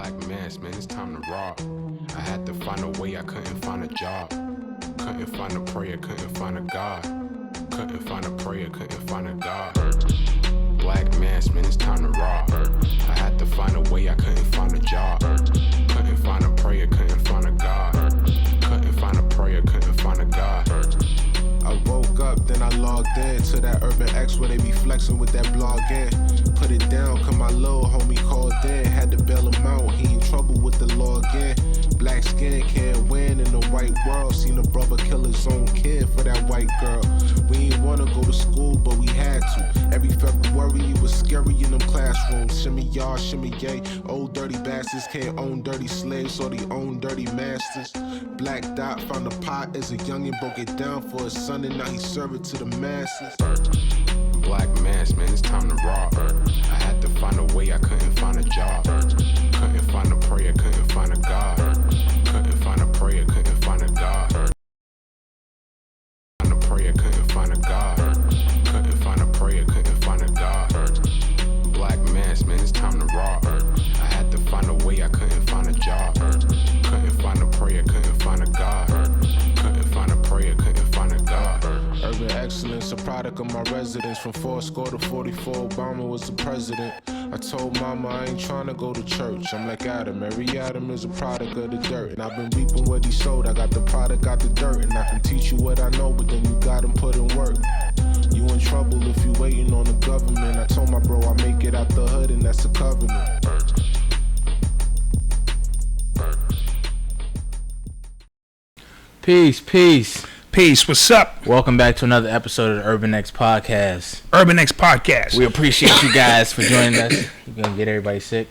Black mass, man, it's time to rob. I had to find a way, I couldn't find a job. Couldn't find a prayer, couldn't find a God. Couldn't find a prayer, couldn't find a God. Black mass, man, it's time to rob. I had to find a way, I couldn't find a job. Couldn't find a prayer, couldn't find a God. Couldn't find a prayer, couldn't find a God. I woke up, then I logged in to that Urban X where they be flexing with that blog in. Put it down, cause my little homie called in. Had to bail him out, he in trouble with the law again. Black skin can't win in the white world. Seen a brother kill his own kid for that white girl. We ain't wanna go to school, but we had to. Every February it was scary in them classrooms. Shimmy y'all, shimmy yay. Old dirty bastards can't own dirty slaves, so they own dirty masters. Black Dot found a pot as a youngin', broke it down for his son, and now he serve it to the masses. Black mass, man, it's time to rob. I had to find a way, I couldn't find a job. Couldn't find a prayer, couldn't find a God. Couldn't find a prayer, couldn't find a God. Find a prayer, couldn't find a God. Couldn't find a prayer, couldn't find a God. Black mass, man, it's time to rob. I had to find a way, I couldn't find a job. Couldn't find a prayer, couldn't find a God. Couldn't find a prayer, couldn't find a God. Urban Excellence, a product of my residence. From 4 to 44, Obama was the president. I told mama I ain't trying to go to church. I'm like Adam, every Adam is a product of the dirt. And I've been reaping what he sowed. I got the product, got the dirt. And I can teach you what I know, but then you got him put in work. You in trouble if you waiting on the government. I told my bro I make it out the hood, and that's a covenant. Peace, peace. Peace, what's up? Welcome back to another episode of the Urban X Podcast. Urban X Podcast. We appreciate you guys for joining us. You gonna get everybody sick?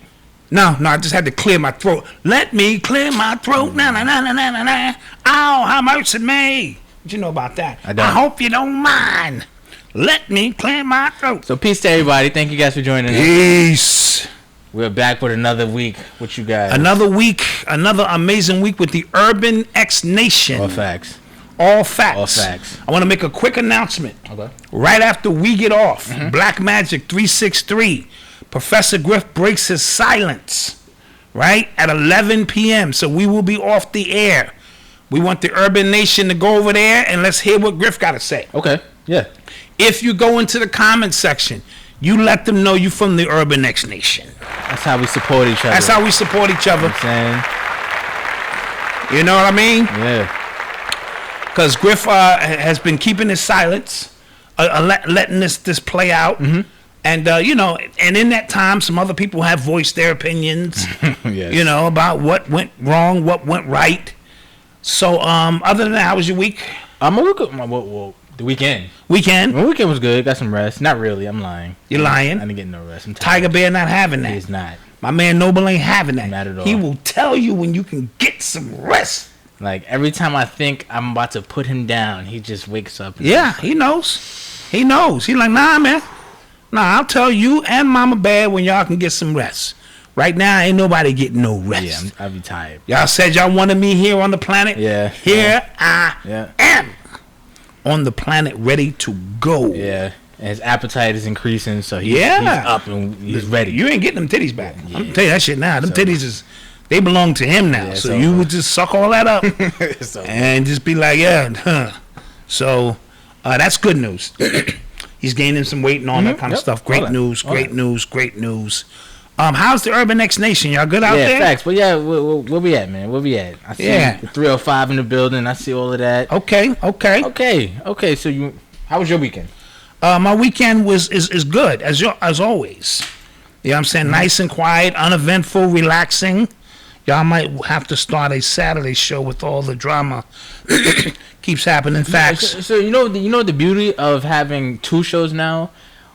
No, I just had to clear my throat. Let me clear my throat. Na na na na na na na. Oh, have mercy me. What you know about that? I don't. I hope you don't mind. Let me clear my throat. So peace to everybody. Thank you guys for joining us. Peace. We're back with another week with you guys. Another week, another amazing week with the Urban X Nation. All facts. All facts. All facts. I want to make a quick announcement. Okay. Right after we get off, Black Magic 363, Professor Griff breaks his silence, right, at 11 p.m. So we will be off the air. We want the Urban Nation to go over there and let's hear what Griff got to say. Okay. Yeah. If you go into the comment section, you let them know you from the Urban X Nation. That's how we support each other. That's how we support each other. You know what I'm saying? You know what I mean? Yeah. Because Griff has been keeping his silence, letting this play out. Mm-hmm. And, and in that time, some other people have voiced their opinions, Yes. About what went wrong, what went right. So, other than that, how was your week? The weekend. Weekend? My weekend was good. Got some rest. Not really. I'm lying. You're lying? I didn't get no rest. I'm tired. Tiger Bear not having that. He's not. My man Noble ain't having that. Not at all. He will tell you when you can get some rest. Like, every time I think I'm about to put him down, he just wakes up. Yeah, he knows. He knows. He like, nah, man. Nah, I'll tell you and Mama Bear when y'all can get some rest. Right now, ain't nobody getting no rest. Yeah, I'll be tired. Y'all said y'all wanted me here on the planet. Yeah. Here I am on the planet, ready to go. Yeah. And his appetite is increasing, so he's up and he's ready. You ain't getting them titties back. I'm gonna tell you that shit now. Them titties they belong to him now. So you would just suck all that up and just be like, So that's good news. He's gaining some weight and all that kind of stuff. Great news. How's the Urban X Nation? Y'all good out there? Yeah, facts. But yeah, where we at, man? Where we at? I see the 305 in the building. I see all of that. Okay. So how was your weekend? My weekend is good as always. You know what I'm saying? Nice and quiet, uneventful, relaxing. Y'all might have to start a Saturday show with all the drama keeps happening. Facts. So you know the beauty of having two shows now.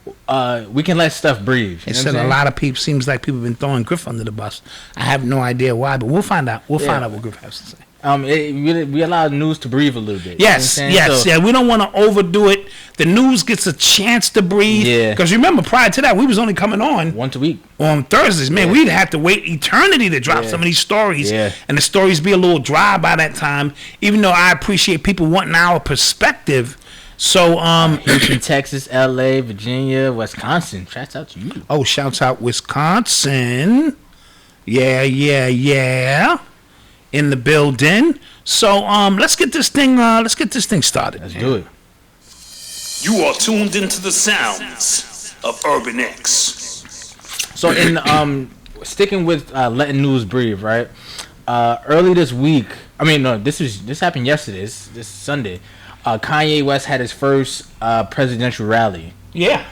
We can let stuff breathe. It said a lot of people. Seems like people have been throwing Griff under the bus. I have no idea why, but we'll find out. We'll find out what Griff has to say. We allow news to breathe a little bit. Yes. We don't want to overdo it. The news gets a chance to breathe. Yeah. Because remember, prior to that, we was only coming on once a week on Thursdays. Man, we'd have to wait eternity to drop some of these stories. Yeah. And the stories be a little dry by that time. Even though I appreciate people wanting our perspective. So, Houston, Texas, LA, Virginia, Wisconsin. Shouts out to you. Oh, shouts out Wisconsin. Yeah. In the building. So let's get this thing started. Let's do it. You are tuned into the sounds of Urban X. So in sticking with letting news breathe, right? Early this week, this happened yesterday. This Sunday. Kanye West had his first presidential rally. Yeah.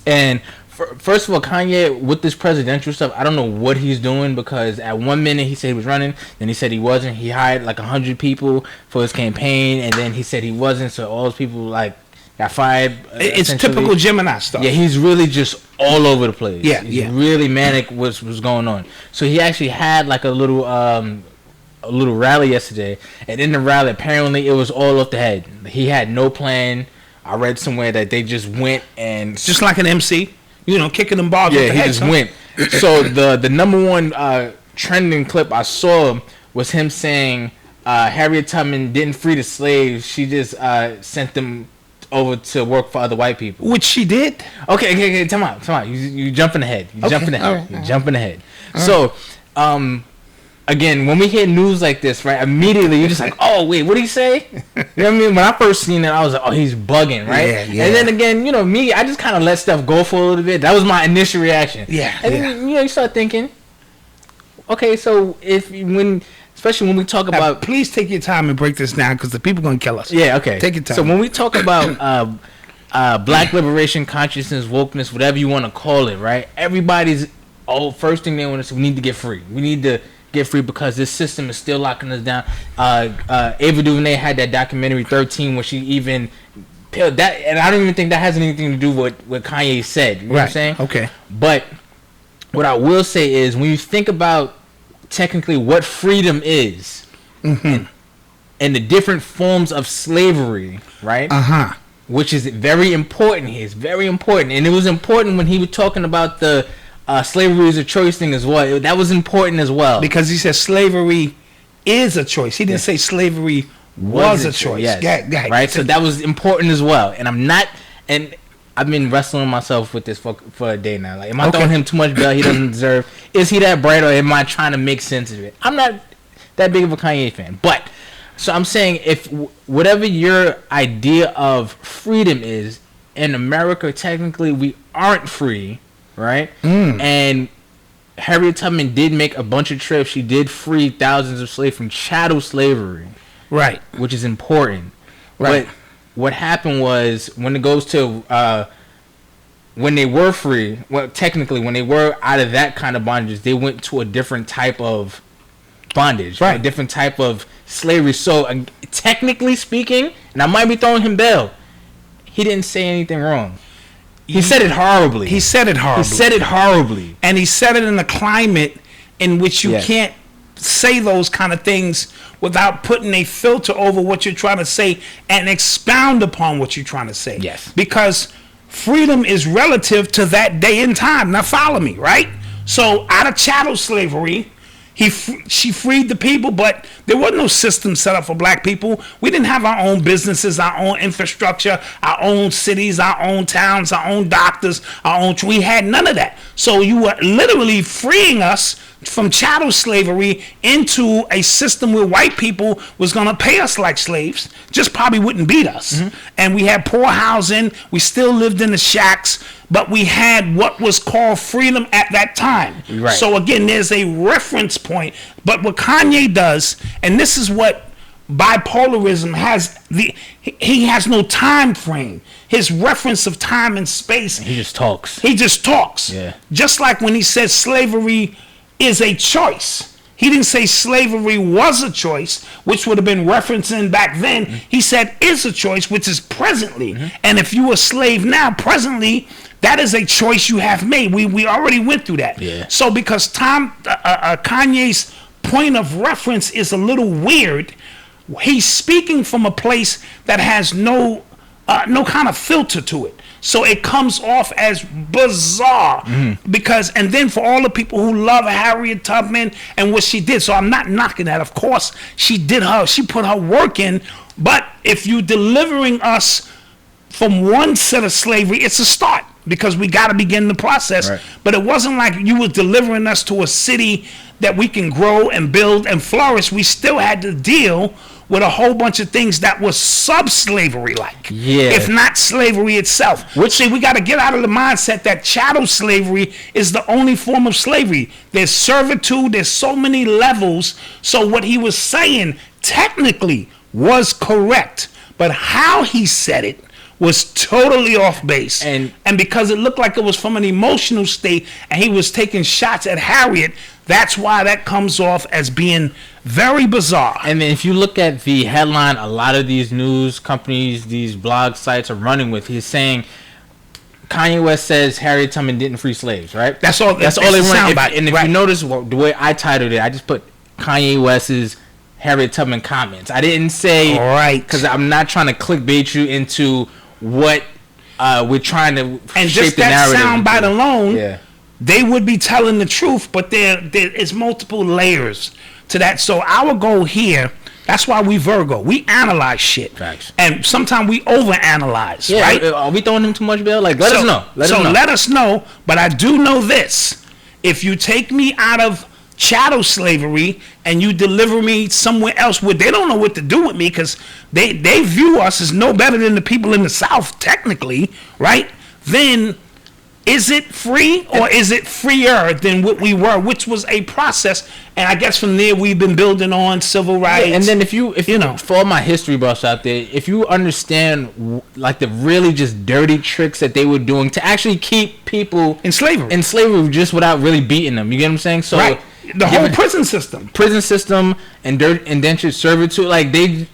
And first of all, Kanye, with this presidential stuff, I don't know what he's doing, because at 1 minute he said he was running, then he said he wasn't. He hired like 100 people for his campaign, and then he said he wasn't, so all those people like got fired. It's typical Gemini stuff. Yeah, he's really just all over the place. Yeah. Really manic was going on. So he actually had like a little rally yesterday, and in the rally apparently it was all off the head. He had no plan. I read somewhere that they just went and just like an MC, kicking them balls off the head. Yeah, he just went. So the number one trending clip I saw was him saying Harriet Tubman didn't free the slaves. She just sent them over to work for other white people. Which she did. Okay, come on. You jumping ahead. You're jumping ahead. So, again, when we hear news like this, right, immediately you're just like, oh, wait, what did he say? You know what I mean? When I first seen it, I was like, oh, he's bugging, right? Yeah. And then again, me, I just kind of let stuff go for a little bit. That was my initial reaction. Yeah. And then, you start thinking, okay, so especially when we talk about... Please take your time and break this down, because the people are going to kill us. Yeah, okay. Take your time. So when we talk about black liberation, consciousness, wokeness, whatever you want to call it, right? Everybody's... first thing they want to say, we need to get free. We need to get free because this system is still locking us down. Ava DuVernay had that documentary 13 where she even peeled that, and I don't even think that has anything to do with what Kanye said. You know what I'm saying? Okay. But what I will say is, when you think about technically what freedom is, and the different forms of slavery, right? Which is very important here. It's very important, and it was important when he was talking about the slavery is a choice thing as well. That was important as well, because he said slavery is a choice. He didn't say slavery was a choice. Yes. Right. So that was important as well. And I've been wrestling myself with this for a day now. Like, am I throwing him too much bail he doesn't deserve? Is he that bright, or am I trying to make sense of it? I'm not that big of a Kanye fan, but so I'm saying, if whatever your idea of freedom is, in America, technically we aren't free. Right? And Harriet Tubman did make a bunch of trips. She did free thousands of slaves from chattel slavery. Right. Which is important. Right. But what happened was, when it goes to when they were free, well, technically when they were out of that kind of bondage, they went to a different type of bondage. Right. A different type of slavery. So technically speaking, and I might be throwing him bail, he didn't say anything wrong. He said it horribly. He said it horribly. And he said it in a climate in which you can't say those kind of things without putting a filter over what you're trying to say and expound upon what you're trying to say. Yes. Because freedom is relative to that day and time. Now follow me, right? So out of chattel slavery, she freed the people, but there was no system set up for black people. We didn't have our own businesses, our own infrastructure, our own cities, our own towns, our own doctors, we had none of that. So you were literally freeing us from chattel slavery into a system where white people was going to pay us like slaves, just probably wouldn't beat us. And we had poor housing. We still lived in the shacks, but we had what was called freedom at that time. Right. So again, there's a reference point. But what Kanye does, and this is what bipolarism has, he has no time frame. His reference of time and space. He just talks. Yeah. Just like when he said slavery is a choice. He didn't say slavery was a choice, which would have been referencing back then. He said is a choice, which is presently. And if you are a slave now, presently, that is a choice you have made. We already went through that. Yeah. So because Kanye's point of reference is a little weird, he's speaking from a place that has no kind of filter to it. So it comes off as bizarre because, and then for all the people who love Harriet Tubman and what she did, so I'm not knocking that. Of course, she put her work in, but if you're delivering us from one set of slavery, it's a start. because we got to begin the process. Right. But it wasn't like you were delivering us to a city that we can grow and build and flourish. We still had to deal with a whole bunch of things that was sub-slavery like, if not slavery itself. Which, see, we got to get out of the mindset that chattel slavery is the only form of slavery. There's servitude, there's so many levels. So what he was saying technically was correct, but how he said it was totally off base. And because it looked like it was from an emotional state and he was taking shots at Harriet, that's why that comes off as being very bizarre. And then if you look at the headline, a lot of these news companies, these blog sites are running with, he's saying Kanye West says Harriet Tubman didn't free slaves, right? That's all they run. And if you notice the way I titled it, I just put Kanye West's Harriet Tubman comments. I didn't say, because I'm not trying to clickbait you into what we're trying to and shape just the narrative. And just that soundbite alone, they would be telling the truth, but there is multiple layers to that. So our goal here, that's why we Virgo. We analyze shit. Facts. And sometimes we overanalyze, right? Are we throwing him too much, Bill? Like, let us know. Let us know. But I do know this. If you take me out of chattel slavery and you deliver me somewhere else where they don't know what to do with me because they view us as no better than the people in the South, technically, right? Then is it free or is it freer than what we were, which was a process? And I guess from there we've been building on civil rights. And then if you know, for all my history buffs out there, if you understand like the really just dirty tricks that they were doing to actually keep people in slavery just without really beating them, you get what I'm saying? So the whole prison system and indentured servitude, like they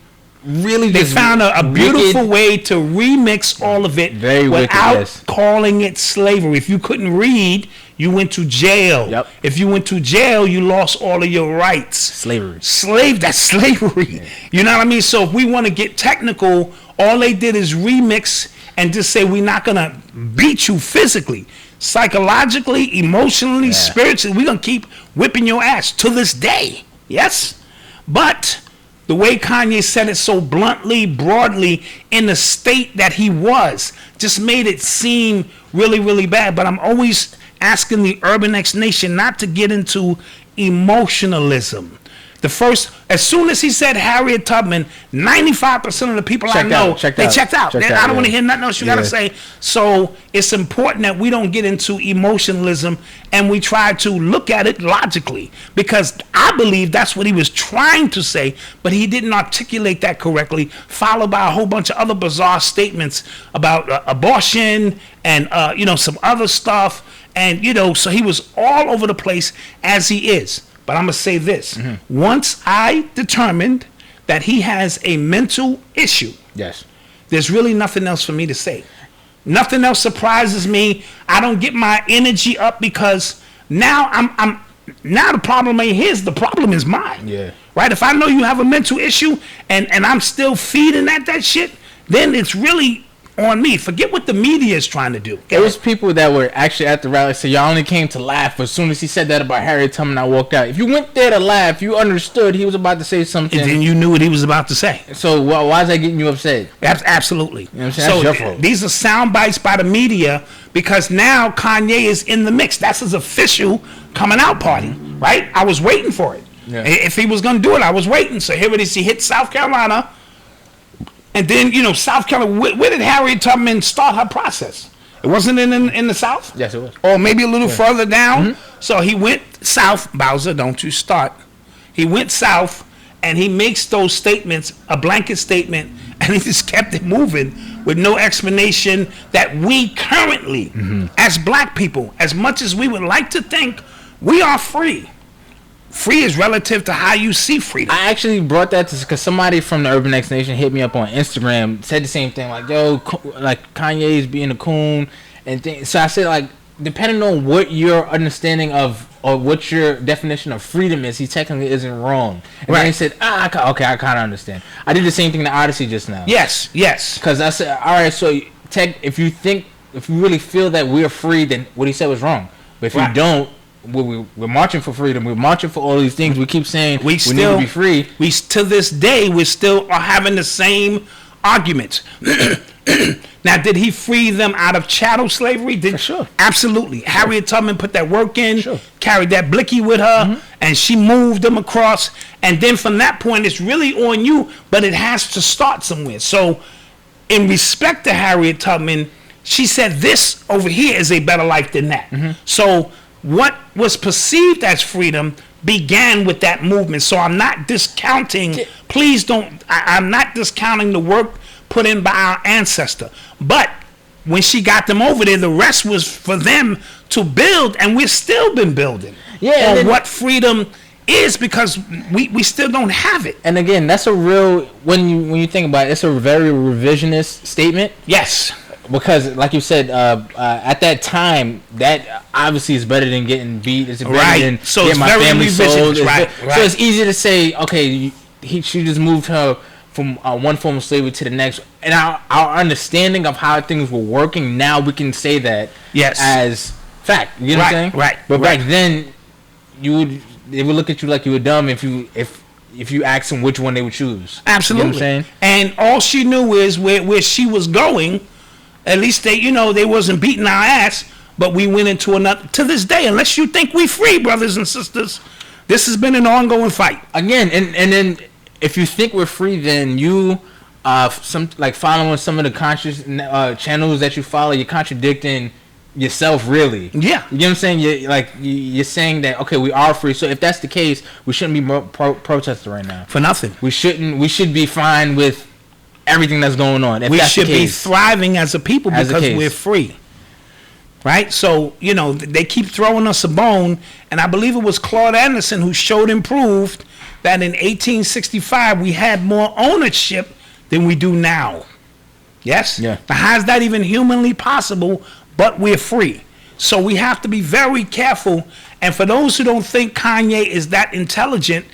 found a beautiful way to remix all of it without calling it slavery. If you couldn't read, you went to jail. Yep. If you went to jail, you lost all of your rights. That's slavery. Yeah. You know what I mean? So if we want to get technical, all they did is remix and just say we're not gonna beat you physically. Psychologically, emotionally, spiritually, we're gonna keep whipping your ass to this day. Yes? But the way Kanye said it so bluntly, broadly, in the state that he was, just made it seem really, really bad. But I'm always asking the Urban X Nation not to get into emotionalism. As soon as he said Harriet Tubman, 95% of the people I know, they checked out. I don't want to hear nothing else you got to say. So it's important that we don't get into emotionalism and we try to look at it logically, because I believe that's what he was trying to say, but he didn't articulate that correctly, followed by a whole bunch of other bizarre statements about abortion and some other stuff. And, so he was all over the place as he is. But I'm going to say this. Mm-hmm. Once I determined that he has a mental issue, there's really nothing else for me to say. Nothing else surprises me. I don't get my energy up because now now the problem ain't his. The problem is mine. Yeah. Right? If I know you have a mental issue and I'm still feeding at that shit, then it's really on me. Forget what the media is trying to do. There was people that were actually at the rally say y'all only came to laugh. But as soon as he said that about Harriet Tubman, I walked out. If you went there to laugh, you understood he was about to say something. And then you knew what he was about to say. So why is that getting you upset? Absolutely. You know what I'm saying? That's your fault. These are sound bites by the media because now Kanye is in the mix. That's his official coming out party, right? I was waiting for it. Yeah. If he was going to do it, I was waiting. So here it is. He hit South Carolina. And then, South Carolina, where did Harriet Tubman start her process? It wasn't in the South? Yes, it was. Or maybe a little further down? Mm-hmm. So he went south. Bowser, don't you start. He went south, and he makes those statements, a blanket statement, and he just kept it moving with no explanation that we currently, as black people, as much as we would like to think, we are free. Free is relative to how you see freedom. I actually brought that to because somebody from the Urban X Nation hit me up on Instagram, said the same thing, like, yo, like Kanye's being a coon and things. So I said, like, depending on what your understanding of or what your definition of freedom is, he technically isn't wrong. And then he said, okay, I kind of understand. I did the same thing to Odyssey just now. Yes. Because I said, all right, so if you really feel that we're free, then what he said was wrong. But if you don't, we're marching for freedom. We're marching for all these things. We keep saying we need to be free. We to this day we still are having the same arguments. Now, did he free them out of chattel slavery? For sure. Absolutely. Harriet Tubman put that work in, Sure. carried that blicky with her, and she moved them across. And then from that point, it's really on you, but it has to start somewhere. So, in respect to Harriet Tubman, she said this over here is a better life than that. So, what was perceived as freedom began with that movement. So, I'm not discounting, please don't, I'm not discounting the work put in by our ancestor. But when she got them over there, the rest was for them to build, and we've still been building. Yeah, on what freedom is, because we still don't have it. And again, that's a real, when you think about it, it's a very revisionist statement. Yes. Because, like you said, at that time, that obviously is better than getting beat. It's better than So getting it's my very family sold. right. So it's easy to say, okay, she just moved her from one form of slavery to the next. And our understanding of how things were working, now we can say that as fact. You know what I'm saying? Right. But back then, they would look at you like you were dumb if you asked them which one they would choose. Absolutely. You know what I'm saying? And all she knew is where she was going. At least they wasn't beating our ass, but we went into another. To this day, unless you think we free, brothers and sisters, this has been an ongoing fight. Again, and then if you think we're free, then you following some of the conscious channels that you follow, you're contradicting yourself, really. Yeah. You know what I'm saying? You're saying that, okay, we are free. So if that's the case, we shouldn't be protesting right now. For nothing. We should be fine with everything that's going on. If we that's should the case, be thriving as a people because we're free. Right? So, they keep throwing us a bone, and I believe it was Claude Anderson who showed and proved that in 1865 we had more ownership than we do now. Yes? Yeah. Now, how's that even humanly possible? But we're free. So we have to be very careful. And for those who don't think Kanye is that intelligent,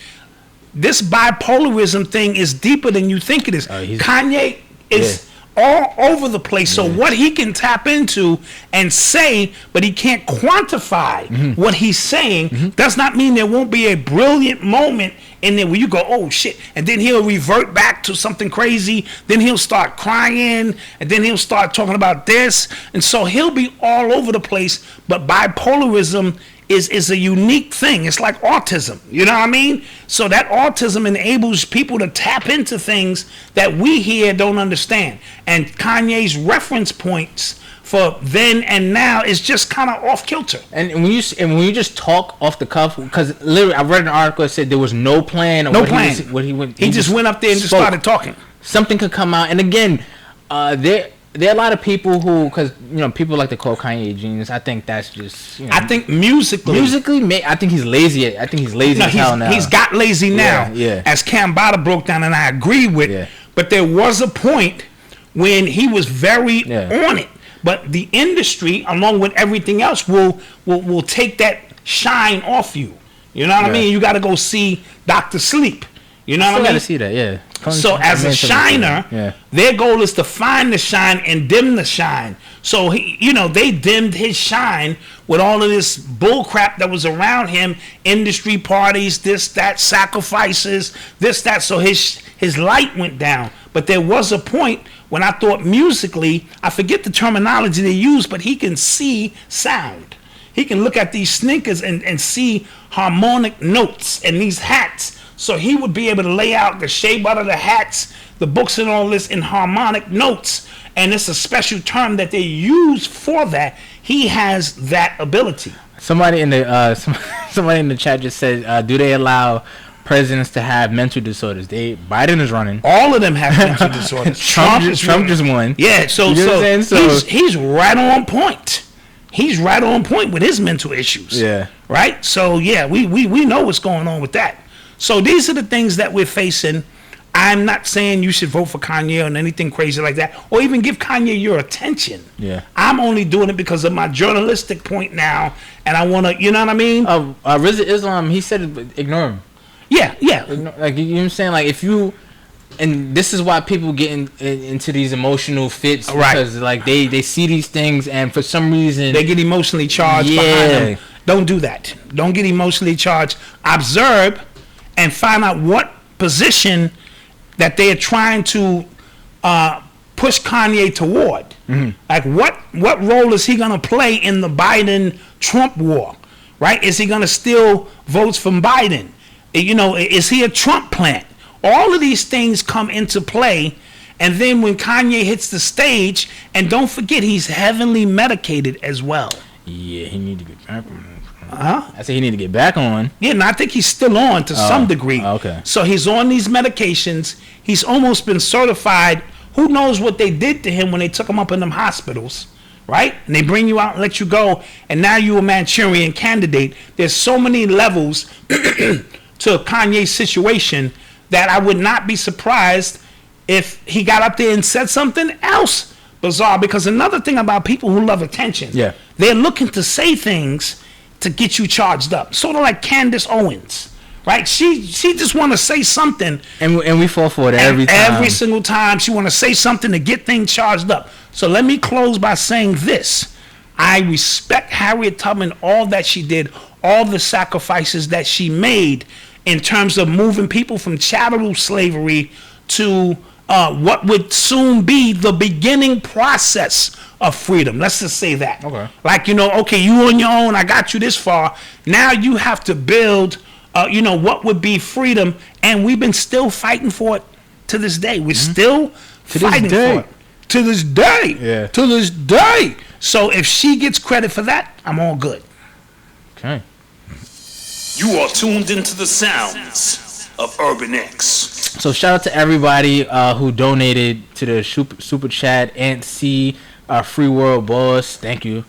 this bipolarism thing is deeper than you think it is. Kanye is all over the place. So what he can tap into and say, but he can't quantify what he's saying, does not mean there won't be a brilliant moment in there where you go, oh shit, and then he'll revert back to something crazy, then he'll start crying, and then he'll start talking about this, and so he'll be all over the place. But bipolarism is a unique thing. It's like autism, you know what I mean? So that autism enables people to tap into things that we here don't understand. And Kanye's reference points for then and now is just kind of off kilter. And when you just talk off the cuff, because literally I read an article that said there was no plan. He just went up there and just started talking. Something could come out, and again, there are a lot of people who, because people like to call Kanye a genius. I think that's just. I think musically, I think he's lazy. I think he's lazy as hell now. He's got lazy now. Yeah. As Cambada broke down, and I agree with. Yeah. But there was a point when he was very on it. But the industry, along with everything else, will take that shine off you. You know what I mean? You got to go see Dr. Sleep. You know what I mean? Got to see that, yeah. So as a shiner, their goal is to find the shine and dim the shine. So they dimmed his shine with all of this bull crap that was around him, industry parties, this, that, sacrifices, this, that. So his light went down. But there was a point when I thought musically, I forget the terminology they use, but he can see sound. He can look at these sneakers and see harmonic notes and these hats. So he would be able to lay out the shape out of the hats, the books and all this in harmonic notes. And it's a special term that they use for that. He has that ability. Somebody in the chat just said, do they allow presidents to have mental disorders? Biden is running. All of them have mental disorders. Trump just won. Yeah, so he's right on point. He's right on point with his mental issues. Yeah. Right? So yeah, we know what's going on with that. So these are the things that we're facing. I'm not saying you should vote for Kanye or anything crazy like that, or even give Kanye your attention. Yeah. I'm only doing it because of my journalistic point now, and I want to, you know what I mean? Rizza Islam, he said, ignore him. Yeah. Like, you know what I'm saying? Like, if you, and this is why people get into these emotional fits, because like they see these things, and for some reason they get emotionally charged behind them. Don't do that. Don't get emotionally charged. Observe and find out what position that they are trying to push Kanye toward? Like, what role is he gonna play in the Biden-Trump war? Right? Is he gonna steal votes from Biden? Is he a Trump plant? All of these things come into play, and then when Kanye hits the stage, and don't forget, he's heavily medicated as well. Yeah, he need to get back on. Huh? I said he need to get back on. Yeah, and I think he's still on to some degree. Okay. So he's on these medications. He's almost been certified. Who knows what they did to him when they took him up in them hospitals, right? And they bring you out and let you go, and now you're a Manchurian candidate. There's so many levels to Kanye's situation that I would not be surprised if he got up there and said something else bizarre. Because another thing about people who love attention, they're looking to say things to get you charged up. Sort of like Candace Owens, right? She just want to say something, and we fall for it every time. Every single time she want to say something to get things charged up. So let me close by saying this: I respect Harriet Tubman, all that she did, all the sacrifices that she made in terms of moving people from chattel slavery to what would soon be the beginning process of freedom. Let's just say that. Okay. Like, okay, you on your own, I got you this far. Now you have to build, what would be freedom. And we've been still fighting for it to this day. We're still fighting for it. To this day. Yeah. To this day. So if she gets credit for that, I'm all good. Okay. You are tuned into the sounds of Urban X. So shout out to everybody who donated to the super chat. Aunt C, Free World Boss, thank you.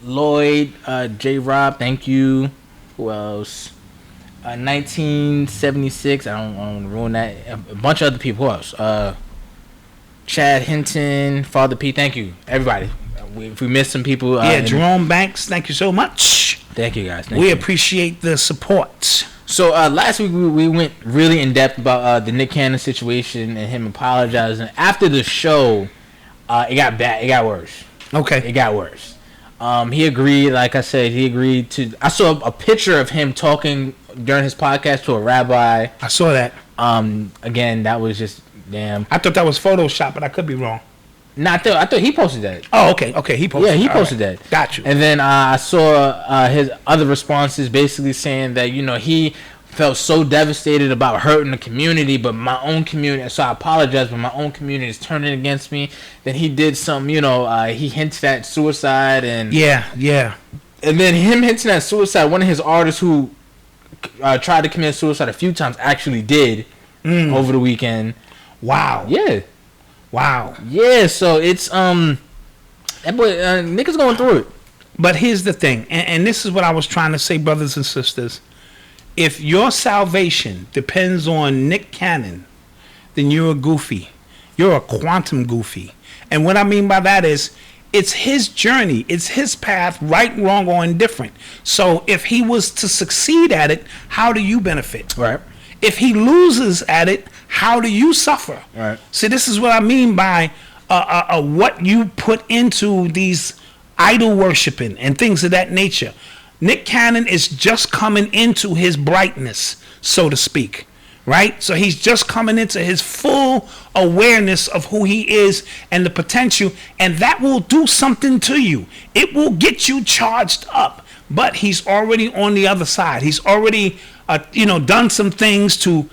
Lloyd, J Rob, thank you. Who else? 1976. I don't want to ruin that. A bunch of other people. Who else? Chad Hinton, Father P. Thank you, everybody. If we missed some people, Jerome Banks, thank you so much. Thank you, guys. We appreciate the support. So last week we went really in depth about the Nick Cannon situation and him apologizing. After the show, it got bad. It got worse. Okay. It got worse. He agreed. Like I said, he agreed to. I saw a picture of him talking during his podcast to a rabbi. I saw that. Again, that was just damn. I thought that was Photoshop, but I could be wrong. No, I thought he posted that. Oh, okay. He posted. Yeah, he posted that. Got you. And then I saw his other responses, basically saying that he felt so devastated about hurting the community, but my own community. So I apologize, but my own community is turning against me. Then he did some, he hints at suicide and yeah. And then him hinting at suicide. One of his artists who tried to commit suicide a few times actually did over the weekend. Wow. Yeah. Wow. Yeah, so it's that boy Nick is going through it. But here's the thing, and this is what I was trying to say, brothers and sisters. If your salvation depends on Nick Cannon, then you're a goofy. You're a quantum goofy. And what I mean by that is, it's his journey. It's his path, right, wrong, or indifferent. So if he was to succeed at it, how do you benefit? Right. If he loses at it, how do you suffer? Right. See, this is what I mean by what you put into these idol worshiping and things of that nature. Nick Cannon is just coming into his brightness, so to speak, right? So he's just coming into his full awareness of who he is and the potential, and that will do something to you. It will get you charged up, but he's already on the other side. He's already, done some things to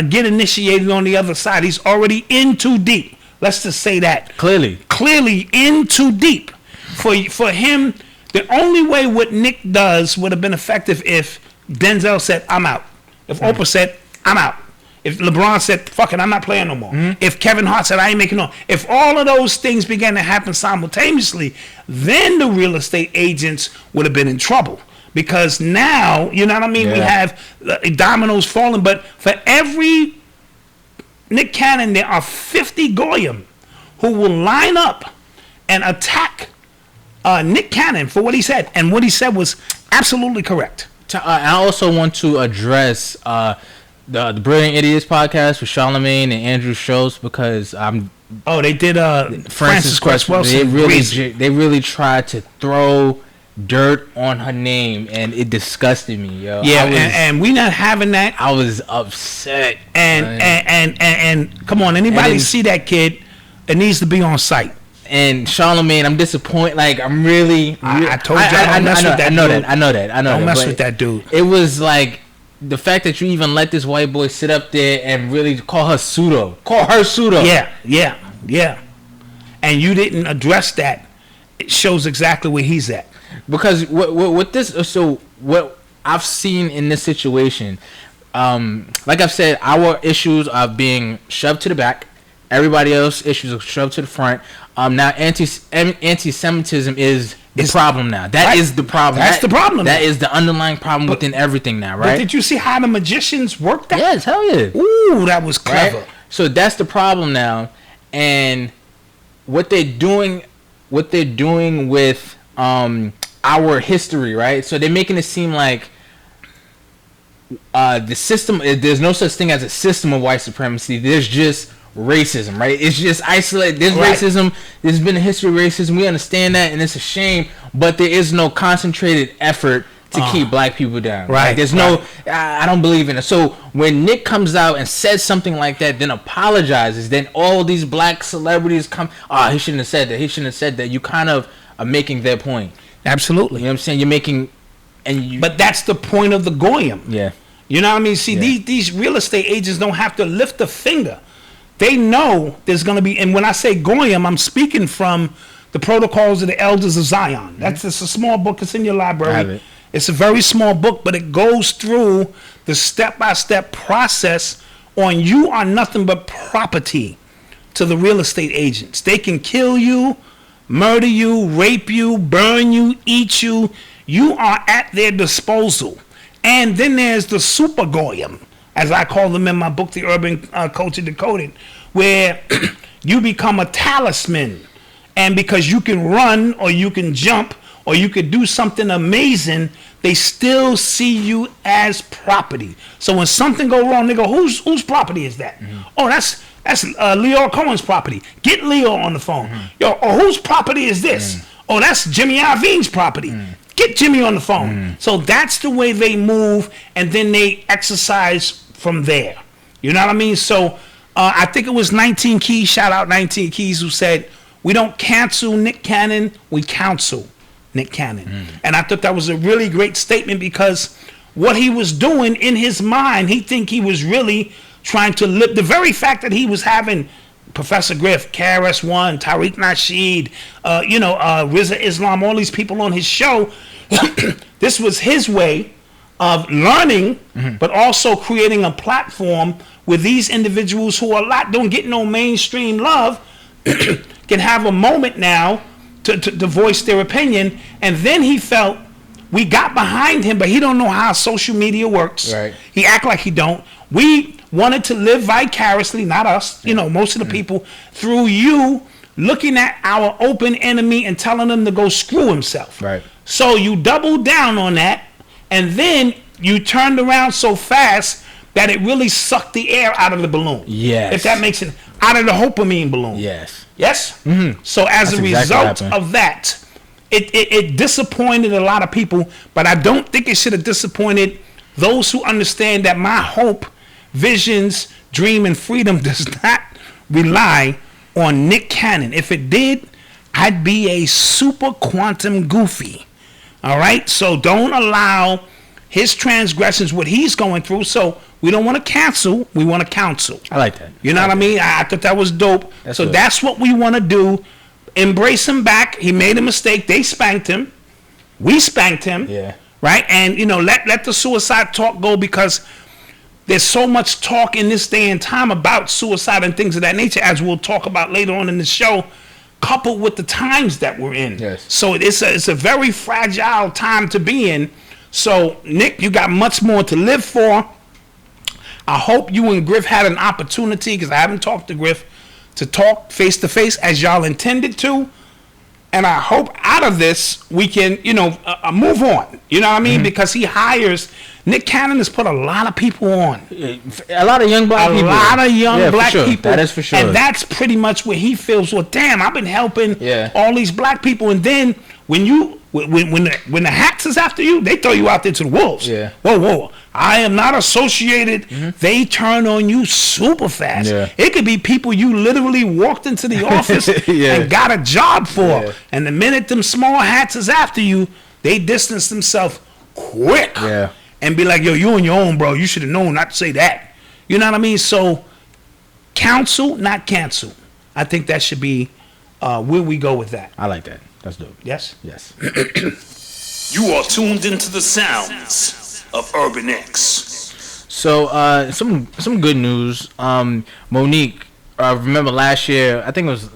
get initiated on the other side. He's already in too deep. Let's just say that. Clearly in too deep. For him, the only way what Nick does would have been effective if Denzel said, I'm out. If Oprah said, I'm out. If LeBron said, fuck it, I'm not playing no more. If Kevin Hart said, I ain't making no. If all of those things began to happen simultaneously, then the real estate agents would have been in trouble. Because now, you know what I mean? Yeah. We have dominoes falling. But for every Nick Cannon, there are 50 Goyim who will line up and attack Nick Cannon for what he said. And what he said was absolutely correct. I also want to address the Brilliant Idiots podcast with Charlamagne and Andrew Schultz because they did Francis Cress Wilson. They really tried to throw dirt on her name, and it disgusted me, yo. Yeah, and we not having that. I was upset. And come on, anybody see that kid? It needs to be on site. And Charlamagne, I'm disappointed. Like, I'm really. I told you I don't mess with that dude. I know that. Don't mess with that dude. It was like the fact that you even let this white boy sit up there and really call her pseudo. Yeah. And you didn't address that. It shows exactly where he's at. Because what I've seen in this situation, like I've said, our issues are being shoved to the back. Everybody else's issues are shoved to the front. Now anti-Semitism is the problem now. That is the problem. That's the problem. That is the underlying problem within everything now, right? But did you see how the magicians worked that? Yes, hell yeah. Ooh, that was clever. Right? So that's the problem now. And what they're doing with our history, right? So they're making it seem like the system. There's no such thing as a system of white supremacy. There's just racism, right? It's just isolated. There's racism. There's been a history of racism. We understand that, and it's a shame. But there is no concentrated effort to keep black people down. Right. Like, there's no. I don't believe in it. So when Nick comes out and says something like that, then apologizes, then all these black celebrities come. He shouldn't have said that. He shouldn't have said that. You kind of are making their point. Absolutely. You know what I'm saying? You're making, but that's the point of the goyim. Yeah. You know what I mean? See, these real estate agents don't have to lift a finger. They know there's going to be, and when I say goyim, I'm speaking from the Protocols of the Elders of Zion. That's it's a small book. It's in your library. I have it. It's a very small book, but it goes through the step-by-step process on you are nothing but property to the real estate agents. They can kill you, murder you, rape you, burn you, eat you. You are at their disposal. And then there's the super goyim, as I call them in my book, The Urban Culture Decoded, where you become a talisman. And because you can run or you can jump or you could do something amazing, they still see you as property. So when something go wrong, they go, whose property is that? Mm-hmm. Oh, that's Leo Cohen's property. Get Leo on the phone. Mm-hmm. Yo, whose property is this? Mm-hmm. Oh, that's Jimmy Iovine's property. Mm-hmm. Get Jimmy on the phone. Mm-hmm. So that's the way they move, and then they exercise from there. You know what I mean? So I think it was 19 Keys, shout out 19 Keys, who said, we don't cancel Nick Cannon, we counsel Nick Cannon. And I thought that was a really great statement, because what he was doing in his mind, he think he was really trying to live. The very fact that he was having Professor Griff, KRS-One, Tariq Nasheed, Rizza Islam, all these people on his show, this was his way of learning, but also creating a platform where these individuals who don't get no mainstream love can have a moment now to voice their opinion. And then he felt we got behind him, but he don't know how social media works. Right. He act like he don't. We wanted to live vicariously, not us, most of the people, through you looking at our open enemy and telling him to go screw himself. Right. So you doubled down on that, and then you turned around so fast that it really sucked the air out of the balloon. Yes. If that makes it, out of the dopamine balloon. Yes. Yes? Mm-hmm. So as That's a result of that, it disappointed a lot of people, but I don't think it should have disappointed those who understand that my hope, visions, dream, and freedom does not rely on Nick Cannon. If it did, I'd be a super quantum goofy. All right? So don't allow his transgressions, what he's going through. So we don't want to cancel, we want to counsel. I like that. You know what I mean? I thought that was dope. That's so good. That's what we want to do. Embrace him back. He made a mistake. They spanked him. We spanked him. Yeah. Right? And, let the suicide talk go, because there's so much talk in this day and time about suicide and things of that nature, as we'll talk about later on in the show, coupled with the times that we're in. Yes. So it's a very fragile time to be in. So, Nick, you got much more to live for. I hope you and Griff had an opportunity, because I haven't talked to Griff, to talk face to face as y'all intended to. And I hope out of this we can, move on. You know what I mean? Because Nick Cannon has put a lot of people on. A lot of young black people. A lot of young black people. That is for sure. And that's pretty much where he feels, well, damn, I've been helping all these black people. And then when you When the hats is after you, they throw you out there to the wolves. Yeah. Whoa. I am not associated. They turn on you super fast. Yeah. It could be people you literally walked into the office and got a job for. Yeah. And the minute them small hats is after you, they distance themselves quick. Yeah. And be like, yo, you on your own, bro. You should have known not to say that. You know what I mean? So, counsel, not cancel. I think that should be where we go with that. I like that. That's dope. Yes? Yes. You are tuned into the sounds of Urban X. So, some good news. Monique, remember last year, I think it was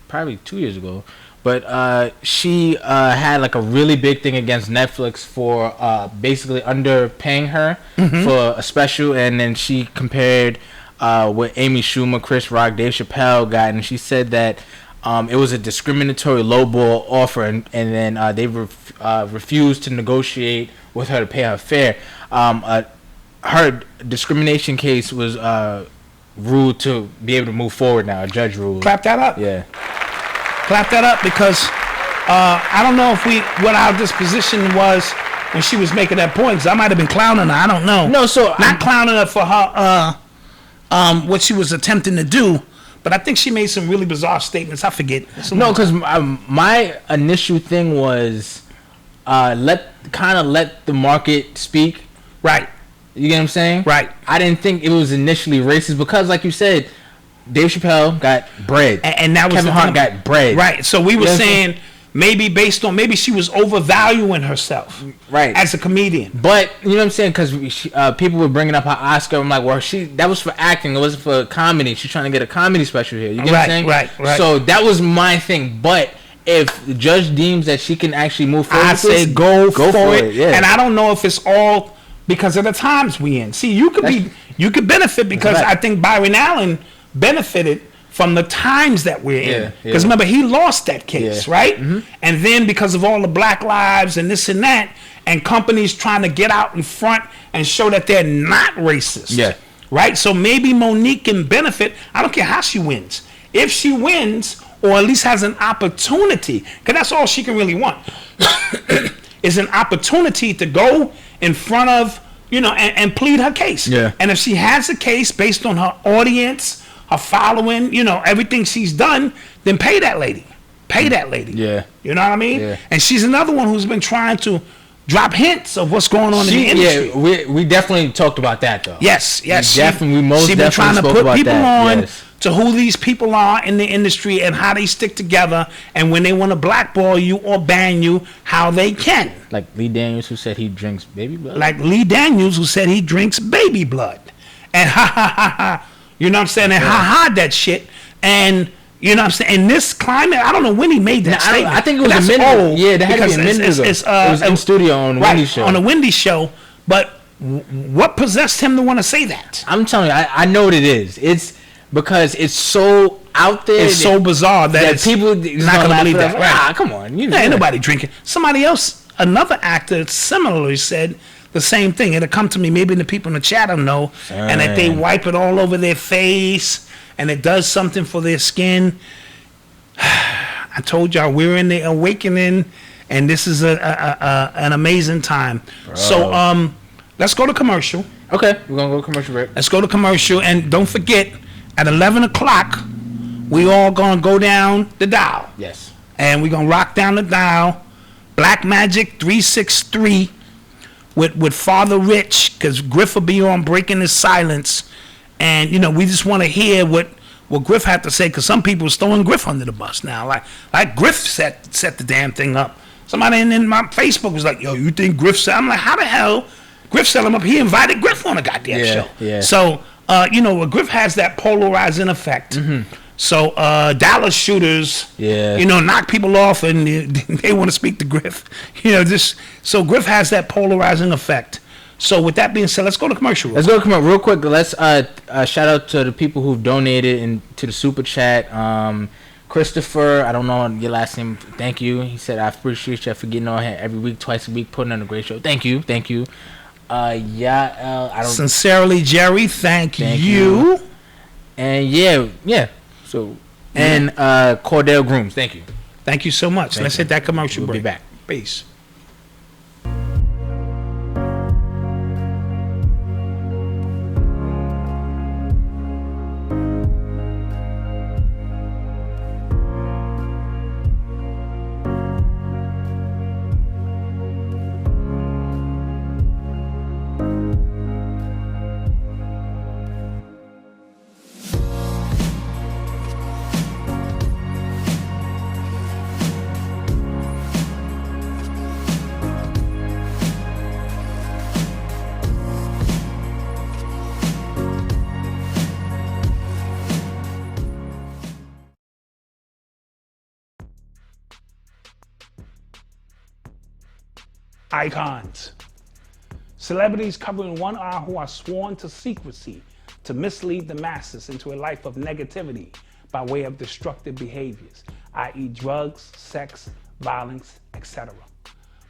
probably 2 years ago, but she had like a really big thing against Netflix for basically underpaying her for a special, and then she compared what Amy Schumer, Chris Rock, Dave Chappelle got, and she said that it was a discriminatory lowball offer, and then they refused to negotiate with her to pay her fair. Her discrimination case was ruled to be able to move forward now. A judge ruled. Clap that up. Yeah. Clap that up, because I don't know what our disposition was when she was making that point, because I might have been clowning her. I don't know. No, so not clowning her for her what she was attempting to do, but I think she made some really bizarre statements. I forget. No, because my initial thing was let the market speak. Right. You get what I'm saying? Right. I didn't think it was initially racist because, like you said, Dave Chappelle got bread, and that was Kevin Hart got bread. Right. So we were saying maybe based on maybe she was overvaluing herself, right, as a comedian. But you know what I'm saying? Because people were bringing up her Oscar. I'm like, well, that was for acting. It wasn't for comedy. She's trying to get a comedy special here. You get what I'm saying? Right. So that was my thing. But if the judge deems that she can actually move forward, I say go for it. Yeah. And I don't know if it's all because of the times we in. See, you could benefit because I think Byron Allen benefited from the times that we're in. Because remember, he lost that case, right? And then because of all the Black Lives and this and that, and companies trying to get out in front and show that they're not racist. Yeah. Right? So maybe Monique can benefit. I don't care how she wins. If she wins, or at least has an opportunity, because that's all she can really want, is an opportunity to go in front of, and plead her case. Yeah. And if she has a case based on her audience, her following, everything she's done, then pay that lady. Pay that lady. Yeah. You know what I mean? Yeah. And she's another one who's been trying to drop hints of what's going on in the industry. Yeah, we definitely talked about that, though. Yes. We most she's definitely been trying to put people on to who these people are in the industry and how they stick together, and when they want to blackball you or ban you, how they can. Like Lee Daniels, who said he drinks baby blood. And you know what I'm saying? And that shit. And you know what I'm saying? In this climate, I don't know when he made that statement. I think it was a minute. Old, yeah, that had to be a minute ago. It was in studio on the Wendy show. On the Wendy show. But what possessed him to want to say that? I'm telling you, I know what it is. It's because it's so out there. It's so bizarre that people not going to believe that. Right. Come on. Ain't nobody drinking. Somebody else, another actor, similarly said the same thing. It'll come to me, maybe the people in the chat will know, and that they wipe it all over their face, and it does something for their skin. I told y'all we're in the awakening, and this is an amazing time. Bro. So let's go to commercial. Okay, we're gonna go to commercial break. Let's go to commercial, and don't forget, at 11 o'clock, we all gonna go down the dial. Yes. And we're gonna rock down the dial. Black Magic 363 with Father Rich, because Griff will be on breaking his silence, and we just want to hear what Griff had to say, because some people are throwing Griff under the bus now. Like Griff set the damn thing up. Somebody in my Facebook was like, "Yo, you think Griff set?" I'm like, "How the hell Griff set him up? He invited Griff on a goddamn show." Yeah. So Griff has that polarizing effect. Mm-hmm. So Dallas shooters, knock people off, and they want to speak to Griff. So Griff has that polarizing effect. So with that being said, let's go to commercial. Let's go to commercial real quick. Let's shout out to the people who've donated to the super chat. Christopher, I don't know your last name. Thank you. He said, "I appreciate you for getting on here every week, twice a week, putting on a great show." Thank you. I don't sincerely, Jerry. Thank you. And yeah. So and Cordell Grooms, thank you. Thank you so much. Let's hit that commercial break. Be back. Peace. Icons. Celebrities covering one eye who are sworn to secrecy to mislead the masses into a life of negativity by way of destructive behaviors, i.e. drugs, sex, violence, etc.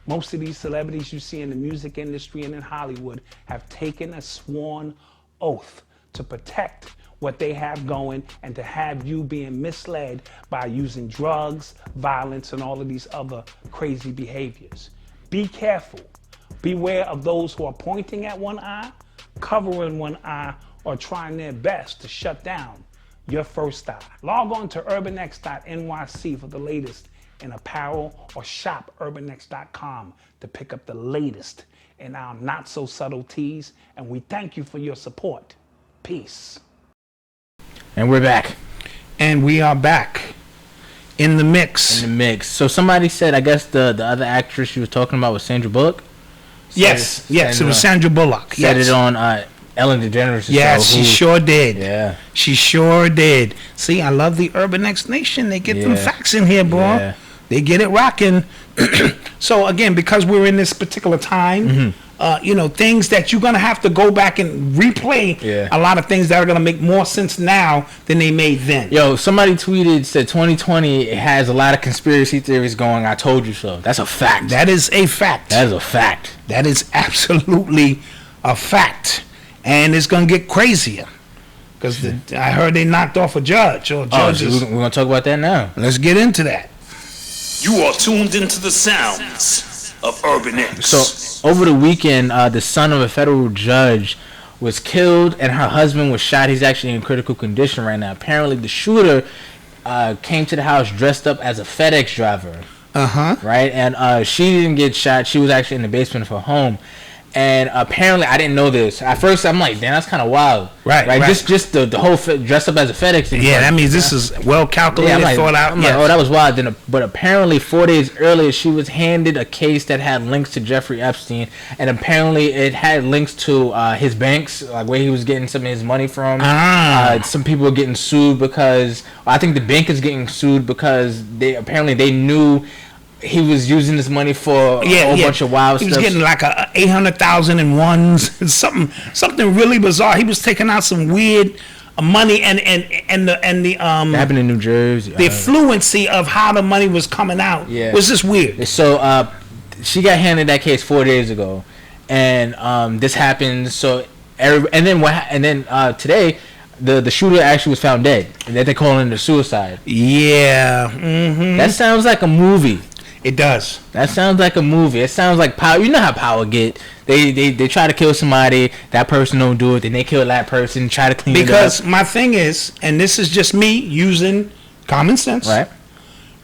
Most of these celebrities you see in the music industry and in Hollywood have taken a sworn oath to protect what they have going and to have you being misled by using drugs, violence, and all of these other crazy behaviors. Be careful. Beware of those who are pointing at one eye, covering one eye, or trying their best to shut down your first eye. Log on to urbanx.nyc for the latest in apparel, or shop urbanx.com to pick up the latest in our not so subtle teas. And we thank you for your support. Peace. And we're back. And we are back. In the mix. In the mix. So somebody said, I guess the other actress she was talking about was Sandra Bullock. Yes, it was Sandra Bullock. Said it on Ellen DeGeneres' Yes, show. she sure did. Yeah. She sure did. See, I love the Urban X Nation. They get them facts in here, bro. Yeah. They get it rocking. So again, because we're in this particular time, things that you're gonna have to go back and replay. Yeah. A lot of things that are gonna make more sense now than they made then. Yo, somebody tweeted, said 2020 has a lot of conspiracy theories going. I told you so. That's a fact. That is a fact. That is a fact. That is absolutely a fact, and it's gonna get crazier. Because I heard they knocked off a judge or judges. So we're gonna talk about that now. Let's get into that. You are tuned into the sounds of Urban X. So over the weekend, the son of a federal judge was killed, and her husband was shot. He's actually in critical condition right now. Apparently, the shooter came to the house dressed up as a FedEx driver. Right, and she didn't get shot. She was actually in the basement of her home. And apparently, I didn't know this. At first, I'm like, damn, that's kind of wild. Right. Just the whole dressed up as a FedEx thing. Yeah, that means this is well calculated, thought out. I'm like, oh, that was wild. But apparently, 4 days earlier, she was handed a case that had links to Jeffrey Epstein. And apparently, it had links to his banks, like where he was getting some of his money from. Some people were getting sued because, I think the bank is getting sued because they knew he was using this money for a whole bunch of wild stuff. He was getting like a 800,000 in ones, something really bizarre. He was taking out some weird money and the that happened in New Jersey. The fluency of how the money was coming out was just weird. So she got handed that case 4 days ago, and this happened. So then today. The shooter actually was found dead, and that they're calling it a suicide. Yeah, that sounds like a movie. It does. That sounds like a movie. It sounds like Power. You know how Power get. They try to kill somebody. That person don't do it. Then they kill that person. Try to clean it up. Because my thing is, and this is just me using common sense. Right.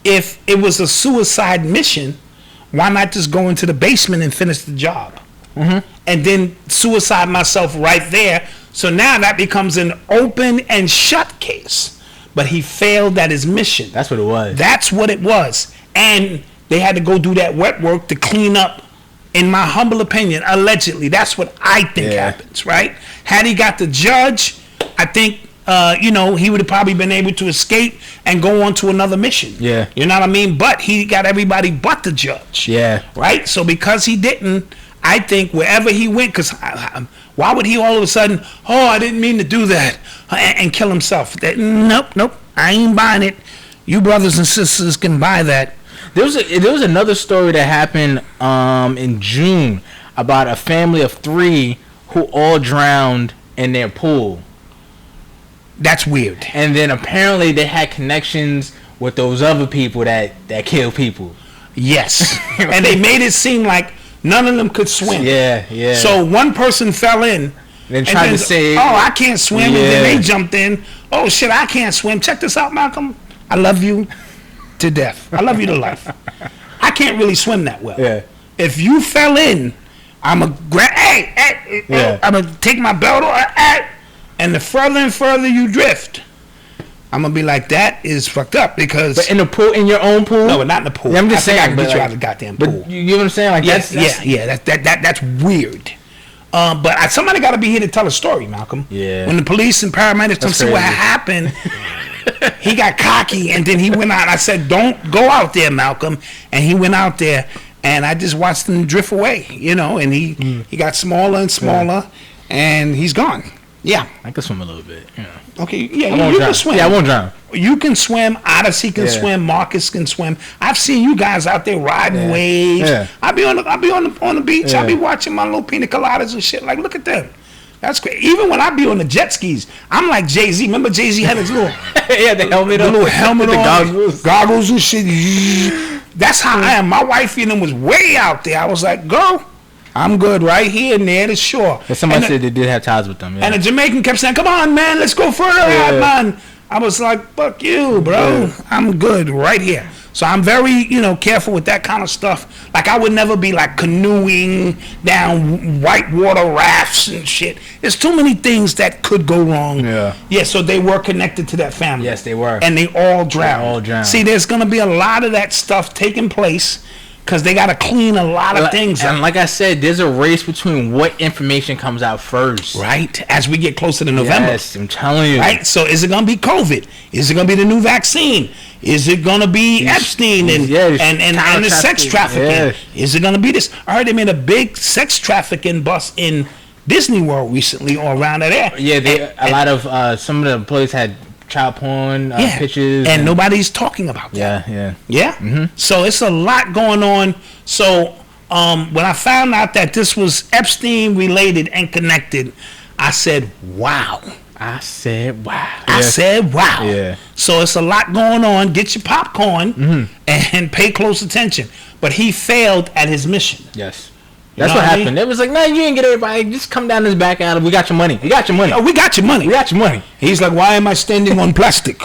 If it was a suicide mission, why not just go into the basement and finish the job? And then suicide myself right there. So now that becomes an open and shut case. But he failed at his mission. That's what it was. That's what it was. And they had to go do that wet work to clean up, in my humble opinion, allegedly. That's what I think happens, right? Had he got the judge, I think, he would have probably been able to escape and go on to another mission. Yeah. You know what I mean? But he got everybody but the judge. Yeah. Right? So because he didn't, I think wherever he went, because why would he all of a sudden, I didn't mean to do that, and kill himself? Nope, I ain't buying it. You brothers and sisters can buy that. There was another story that happened in June about a family of 3 who all drowned in their pool. That's weird. And then apparently they had connections with those other people that kill people. Yes. And they made it seem like none of them could swim. Yeah. So one person fell in. Then tried to say, "Oh, I can't swim," and then they jumped in. "Oh shit, I can't swim." Check this out, Malcolm. I love you to death. I love you to life. I can't really swim that well. Yeah. If you fell in, I'm a I'm gonna take my belt off, and the further and further you drift, I'm gonna be like, that is fucked up because. But in the pool, in your own pool? No, not in the pool. Yeah, I'm just saying, I can get but you out of the goddamn pool. But you know what I'm saying? Like that's weird. But somebody got to be here to tell a story, Malcolm. Yeah. When the police and paramedics come see what happened, he got cocky and then he went out. I said, "Don't go out there, Malcolm." And he went out there, and I just watched him drift away, and he got smaller and smaller, and he's gone. Yeah. I can swim a little bit. Okay. Yeah, you can swim. Yeah, I won't drown. You can swim. Odyssey can swim. Marcus can swim. I've seen you guys out there riding waves. Yeah. I'll be on the beach. I'll be watching my little pina coladas and shit. Like, look at them. That's great. Even when I be on the jet skis, I'm like Jay-Z. Remember Jay-Z had his little the helmet, the little helmet the on, goggles and shit. That's how I am. My wife and them was way out there. I was like, go. I'm good right here near the shore. But somebody said they did have ties with them. Yeah. And the Jamaican kept saying, "Come on, man, let's go further out, man." I was like, "Fuck you, bro. Yeah. I'm good right here." So I'm very, careful with that kind of stuff. Like, I would never be like canoeing down whitewater rafts and shit. There's too many things that could go wrong. Yeah. Yeah. So they were connected to that family. Yes, they were. And they all drowned. See, there's gonna be a lot of that stuff taking place. Because they got to clean a lot of things up. And like I said, there's a race between what information comes out first. Right. As we get closer to November. Yes, I'm telling you. Right. So is it going to be COVID? Is it going to be the new vaccine? Is it going to be Epstein and the sex trafficking? Yeah. Is it going to be this? I heard they made a big sex trafficking bust in Disney World recently or around that area. Yeah, a lot of some of the employees had child porn pictures, and nobody's talking about that. Yeah. Mm-hmm. So it's a lot going on. So when I found out that this was Epstein related and connected, I said, "Wow." I said, "Wow." Yeah. So it's a lot going on. Get your popcorn and pay close attention. But he failed at his mission. Yes. That's what happened. It was like, "No, you ain't get everybody. Just come down this back alley. We got your money. We got your money. Oh, we got your money. We got your money." He's like, "Why am I standing on plastic?"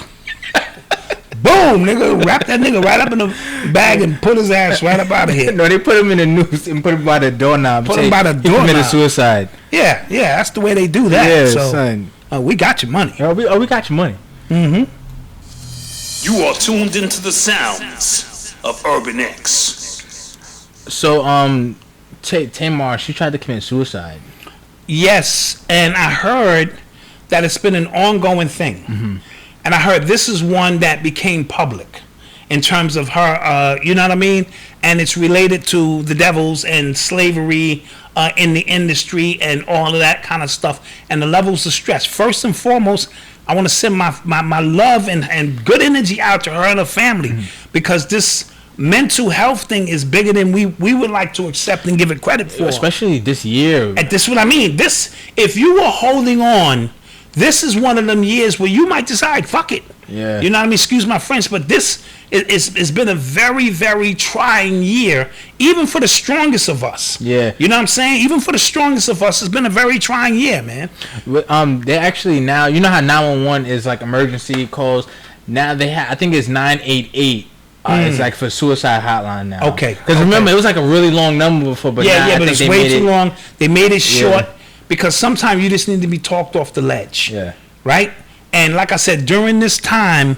Boom, nigga. Wrap that nigga right up in the bag and put his ass right up out of here. No, they put him in the noose and put him by the doorknob. Put him by the doorknob. He committed suicide. Yeah. That's the way they do that. Yeah, so, son. We got your money. We got your money. Mm-hmm. You are tuned into the sounds of Urban X. So, Tamar, she tried to commit suicide. Yes, and I heard that it's been an ongoing thing. Mm-hmm. And I heard this is one that became public in terms of her, you know what I mean? And it's related to the devils and slavery in the industry and all of that kind of stuff and the levels of stress. First and foremost, I want to send my love and good energy out to her and her family because this mental health thing is bigger than we would like to accept and give it credit for. Especially this year. And this is what I mean. If you were holding on, this is one of them years where you might decide, fuck it. Yeah. You know what I mean? Excuse my French, but this it's been a very, very trying year, even for the strongest of us. Yeah. You know what I'm saying? Even for the strongest of us, it's been a very trying year, man. They actually now, you know how 911 is like emergency calls? Now they have, I think it's 988. It's like for suicide hotline now. Okay. Because remember, it was like a really long number before, but now but it's way too long. They made it short because sometimes you just need to be talked off the ledge. Yeah. Right? And like I said, during this time,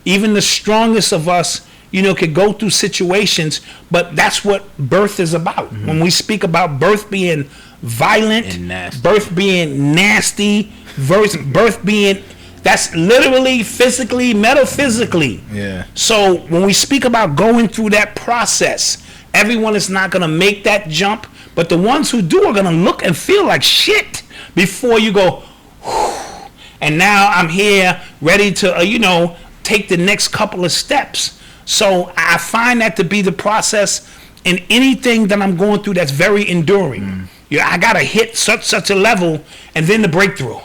even the strongest of us, could go through situations, but that's what birth is about. Mm-hmm. When we speak about birth being violent, birth being nasty, birth being, that's literally, physically, metaphysically. Yeah. So when we speak about going through that process, everyone is not going to make that jump, but the ones who do are going to look and feel like shit before you go, whew, and now I'm here ready to, take the next couple of steps. So I find that to be the process in anything that I'm going through that's very enduring. I got to hit such a level and then the breakthrough.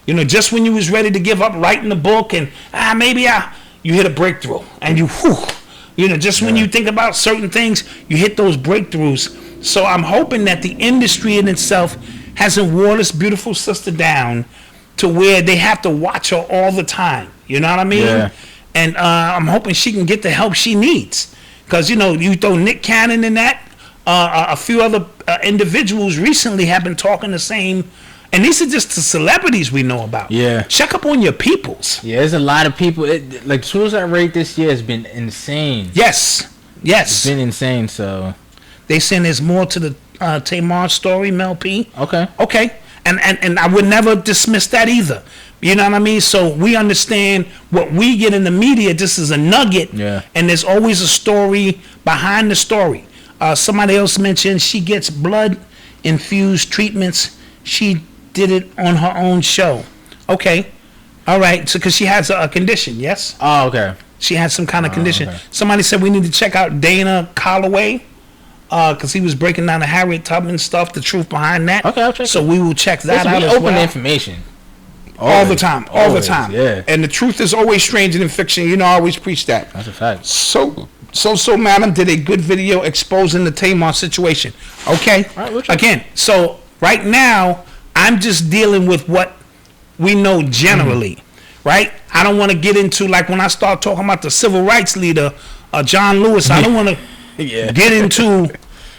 Just when you was ready to give up writing the book and maybe you hit a breakthrough and you You know, just when you think about certain things, you hit those breakthroughs. So I'm hoping that the industry in itself hasn't wore this beautiful sister down to where they have to watch her all the time. You know what I mean? Yeah. And I'm hoping she can get the help she needs. Because, you know, you throw Nick Cannon in that. A few other individuals recently have been talking the same. And these are just the celebrities we know about. Yeah. Check up on your peoples. Yeah, there's a lot of people. Like, suicide rate this year has been insane. Yes. It's been insane, so. They saying there's more to the Tamar story, Mel P. Okay. And I would never dismiss that either. You know what I mean? So we understand what we get in the media. This is a nugget. Yeah. And there's always a story behind the story. Somebody else mentioned she gets blood-infused treatments. She did it on her own show. Okay. All right. So because she has a condition, yes? Oh, okay. She has some kind of condition. Okay. Somebody said we need to check out Dana Calloway. Because he was breaking down the Harriet Tubman stuff, the truth behind that. Okay, I'll check so it. we will check that out We as open well. information. All the time. Yeah. And the truth is always stranger than fiction. You know, I always preach that. That's a fact. So, Madam did a good video exposing the Tamar situation. Okay? All right, we'll check. Again, so right now, I'm just dealing with what we know generally. Right? I don't want to get into, like, when I start talking about the civil rights leader, John Lewis, I don't want to get into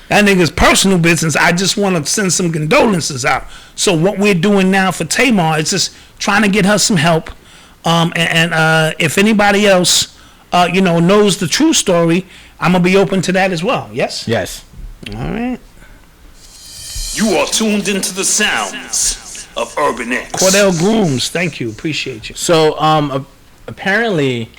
that nigga's personal business. I just want to send some condolences out. So what we're doing now for Tamar is just trying to get her some help. And if anybody else, knows the true story, I'm going to be open to that as well. Yes? Yes. All right. You are tuned into the sounds of Urban X. Cordell Grooms, thank you. Appreciate you. So, apparently,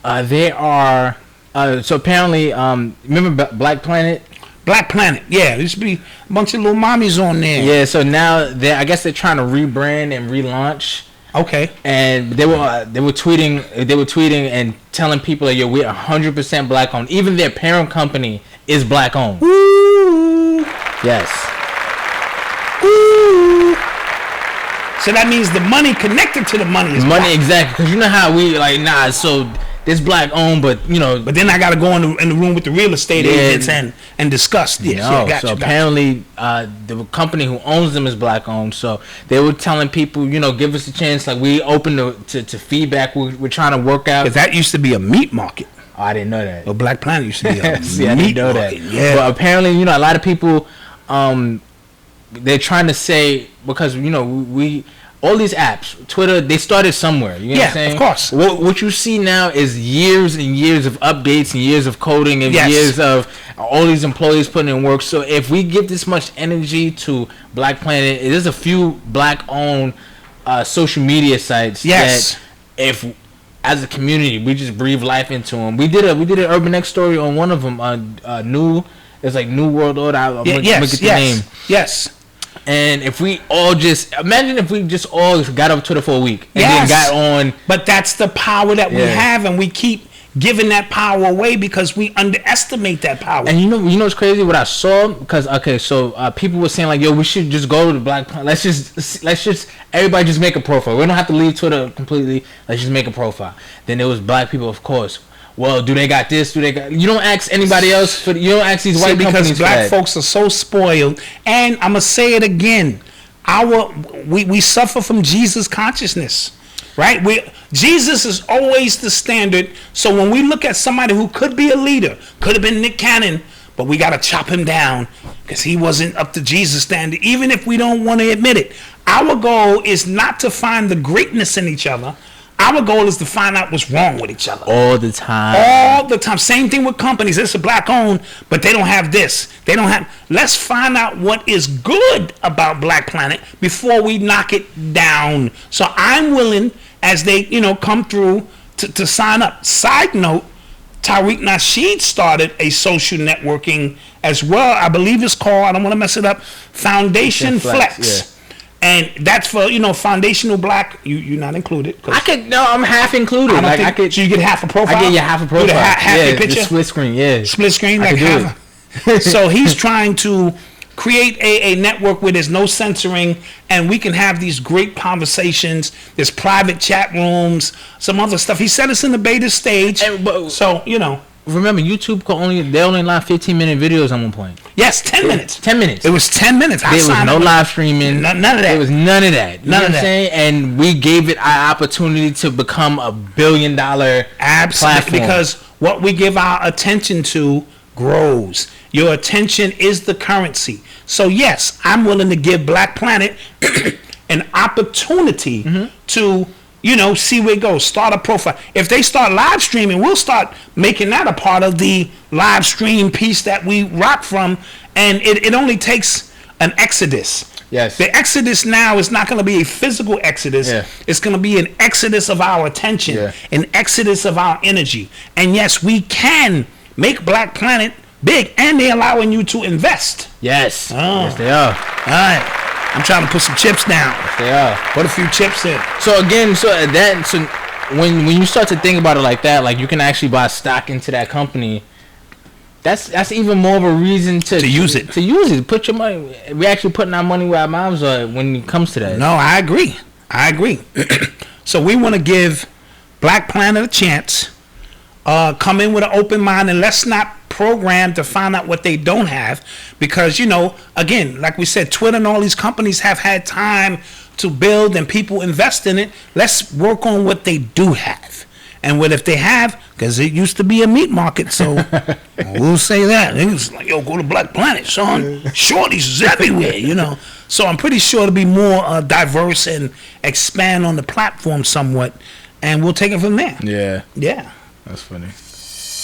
they are... so apparently, remember Black Planet? Black Planet, yeah. There used to be a bunch of little mommies on there. Yeah, so now I guess they're trying to rebrand and relaunch. Okay. And they were tweeting and telling people that we're 100% black owned. Even their parent company is black owned. Ooh. Yes. Ooh. So that means the money connected to the money is money, black. exactly. Because you know how we so this black owned, but But then I got to go in the room with the real estate agents and discuss this. Apparently, the company who owns them is black owned. So they were telling people, give us a chance. Like, we open to feedback. We're trying to work out. Because that used to be a meat market. Oh, I didn't know that. Well, Black Planet used to be a See, I didn't know market. that. Yeah. But apparently, a lot of people, they're trying to say, because we all these apps, Twitter, they started somewhere. You know what I'm saying? Of course. What you see now is years and years of updates and years of coding and years of all these employees putting in work. So if we give this much energy to Black Planet, there's a few black-owned social media sites that if, as a community, we just breathe life into them. We did an Urban X story on one of them. It's like New World Order. I'm gonna get the name. Yes. And if we all imagine if we just all got up Twitter for a week and then got on. But that's the power that we have, and we keep giving that power away because we underestimate that power. And you know what's crazy? What I saw, because people were saying like, we should just go to the Black. Let's just everybody just make a profile. We don't have to leave Twitter completely. Let's just make a profile. Then there was black people, of course. Well, do they got this? You don't ask anybody else you don't ask these white companies because black folks are so spoiled. And I'm gonna say it again, we suffer from Jesus consciousness, right? Jesus is always the standard. So when we look at somebody who could be a leader, could have been Nick Cannon, but we gotta chop him down because he wasn't up to Jesus standard, even if we don't want to admit it. Our goal is not to find the greatness in each other. Our goal is to find out what's wrong with each other. All the time. All the time. Same thing with companies. It's a black owned, but they don't have this. They don't have. Let's find out what is good about Black Planet before we knock it down. So I'm willing, as they come through, to sign up. Side note, Tariq Nasheed started a social networking as well. I believe it's called, I don't want to mess it up, Foundation Flex. Yeah. And that's for, foundational black. You're not included. I'm half included. So you get half a profile? I get you half a profile. Half your picture? The split screen, yeah. Split screen? Like half. So he's trying to create a network where there's no censoring and we can have these great conversations. There's private chat rooms, some other stuff. He said it's in the beta stage. remember YouTube they only allowed 15-minute videos at one point. Yes, 10 minutes. 10 minutes. It was 10 minutes. There was no live streaming. None of that. There was none of that. You None know of what I'm that. saying? And we gave it our opportunity to become a $1 billion Absolutely, platform. because what we give our attention to grows. Your attention is the currency. So yes, I'm willing to give Black Planet an opportunity to, see where it goes. Start a profile. If they start live streaming, we'll start making that a part of the live stream piece that we rock from. And it only takes an exodus. Yes. The exodus now is not going to be a physical exodus. Yeah. It's going to be an exodus of our attention, Yeah. an exodus of our energy. And yes, we can make Black Planet big, and they're allowing you to invest. Yes. Oh. Yes, they are. All right. I'm trying to put some chips down. They are. Put a few chips in. So again, when you start to think about it like that, like you can actually buy stock into that company. That's even more of a reason to use it. To use it. Put your money. We're actually putting our money where our mouths are when it comes to that. No, I agree. So we want to give Black Planet a chance. Come in with an open mind, and let's not program to find out what they don't have, because again, like we said, Twitter and all these companies have had time to build and people invest in it. Let's work on what they do have, and what if they have, because it used to be a meat market, so we'll say that it was like, yo, go to Black Planet, son. Shorties is everywhere, so I'm pretty sure it'll be more diverse and expand on the platform somewhat, and we'll take it from there. Yeah, that's funny.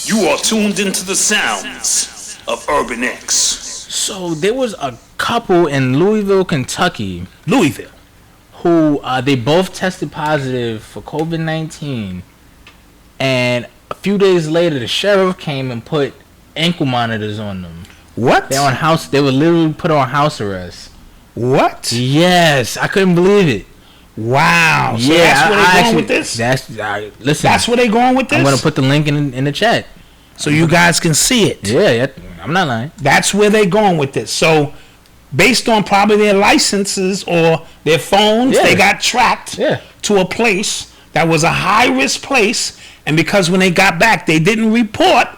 You are tuned into the sounds of Urban X. So there was a couple in Louisville, Kentucky, who they both tested positive for COVID-19, and a few days later the sheriff came and put ankle monitors on them. What? They were literally put on house arrest. What? Yes, I couldn't believe it. Wow. So Yeah, that's where they're going with this? Listen. That's where they're going with this? I'm gonna put the link in the chat so you guys can see it. Yeah, I'm not lying. That's where they're going with this. So based on probably their licenses or their phones, they got tracked to a place that was a high-risk place, and because when they got back, they didn't report.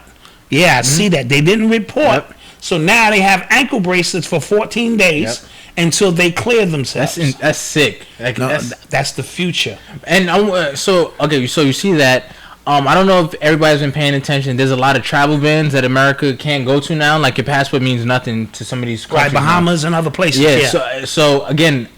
Yeah, I see that. They didn't report. Yep. So now they have ankle bracelets for 14 days until they clear themselves. That's sick. Like, that's the future. And so you see that. I don't know if everybody's been paying attention. There's a lot of travel bans that America can't go to now. Like your passport means nothing to some of these countries. Right, Bahamas and other places. Yeah. So again,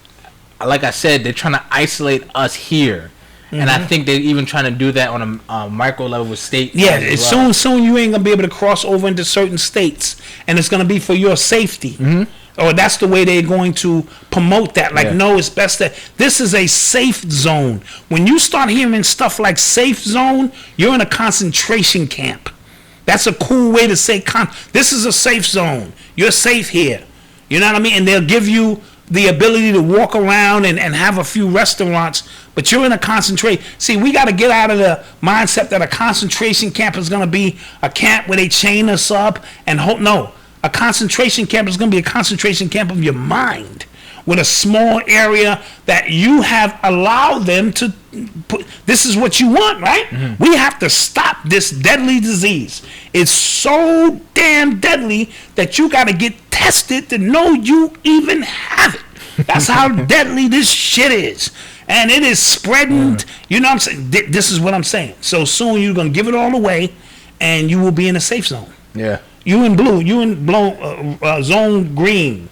like I said, they're trying to isolate us here. And I think they're even trying to do that on a micro level with state. Yeah, soon you ain't gonna be able to cross over into certain states, and it's gonna be for your safety. Or that's the way they're going to promote that. Like, no, it's best that this is a safe zone. When you start hearing stuff like safe zone, you're in a concentration camp. That's a cool way to say this is a safe zone. You're safe here. You know what I mean? And they'll give you the ability to walk around and have a few restaurants, but you're in a concentration. See, we got to get out of the mindset that a concentration camp is going to be a camp where they chain us up and no. A concentration camp is going to be a concentration camp of your mind, with a small area that you have allowed them to put. This is what you want, right? We have to stop this deadly disease. It's so damn deadly that you got to get tested to know you even have it. That's how deadly this shit is. And it is spreading. You know what I'm saying? This is what I'm saying. So soon you're going to give it all away, and you will be in a safe zone. Yeah. You in blue. You in zone green.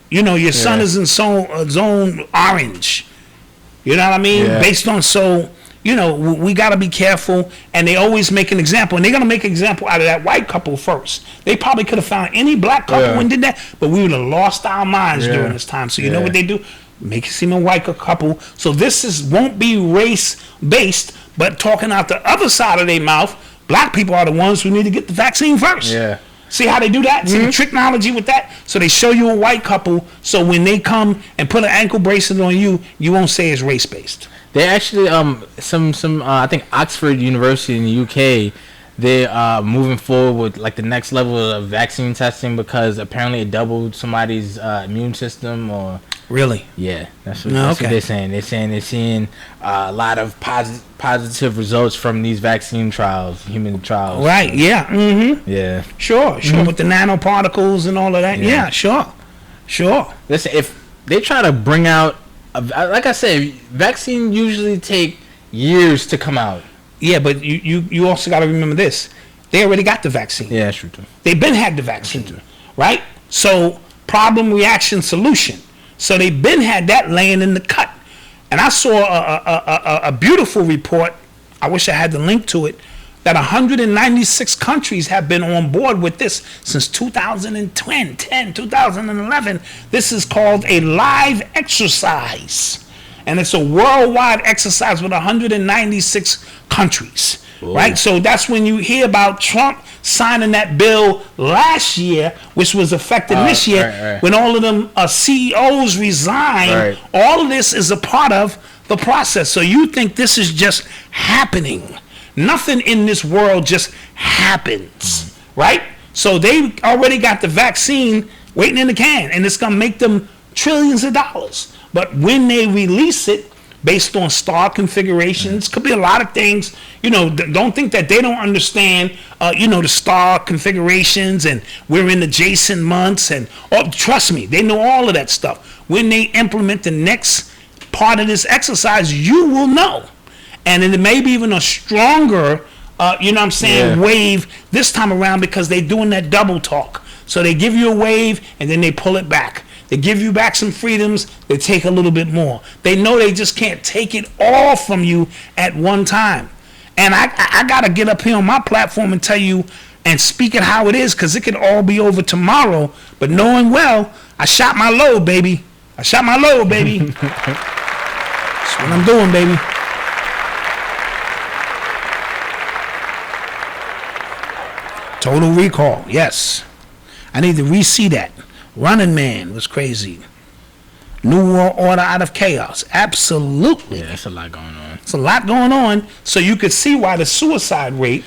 Your son is in zone orange. You know what I mean? Yeah. Based on we got to be careful. And they always make an example. And they're going to make an example out of that white couple first. They probably could have found any black couple and did that. But we would have lost our minds during this time. So you know what they do? Make it seem a white couple. So this won't be race-based, but talking out the other side of their mouth. Black people are the ones who need to get the vaccine first. Yeah. See how they do that? See the technology with that? So they show you a white couple, so when they come and put an ankle bracelet on you, you won't say it's race-based. They actually, I think Oxford University in the UK, they are moving forward with like the next level of vaccine testing because apparently it doubled somebody's immune system or Really? Yeah, that's what Okay. they're saying. They're saying they're seeing a lot of positive results from these vaccine trials, human trials. Right. Yeah. Mm-hmm. Yeah. Sure. With the nanoparticles and all of that. Yeah. Sure. Listen, if they try to bring out, like I said, vaccine usually take years to come out. Yeah, but you also got to remember this. They already got the vaccine. Yeah, that's true too. They've been had the vaccine, right? So problem, reaction, solution. So they've been had that laying in the cut. And I saw a beautiful report. I wish I had the link to it. That 196 countries have been on board with this since 2011. This is called a live exercise. And it's a worldwide exercise with 196 countries. Ooh. Right? So that's when you hear about Trump signing that bill last year, which was effective this year, right. When all of them CEOs resigned. Right. All of this is a part of the process. So you think this is just happening. Nothing in this world just happens, right? So they already got the vaccine waiting in the can, and it's going to make them trillions of dollars. But when they release it, based on star configurations, could be a lot of things. Don't think that they don't understand, the star configurations, and we're in the Jason months, and trust me, they know all of that stuff. When they implement the next part of this exercise, you will know. And it may be even a stronger, wave this time around, because they're doing that double talk. So they give you a wave, and then they pull it back. They give you back some freedoms, they take a little bit more. They know they just can't take it all from you at one time. And I got to get up here on my platform and tell you and speak it how it is, because it could all be over tomorrow. But knowing well, I shot my load, baby. That's what I'm doing, baby. Total Recall, yes. I need to re-see that. Running Man was crazy. New World Order out of chaos. Absolutely. Yeah, that's a lot going on. It's a lot going on. So you could see why the suicide rate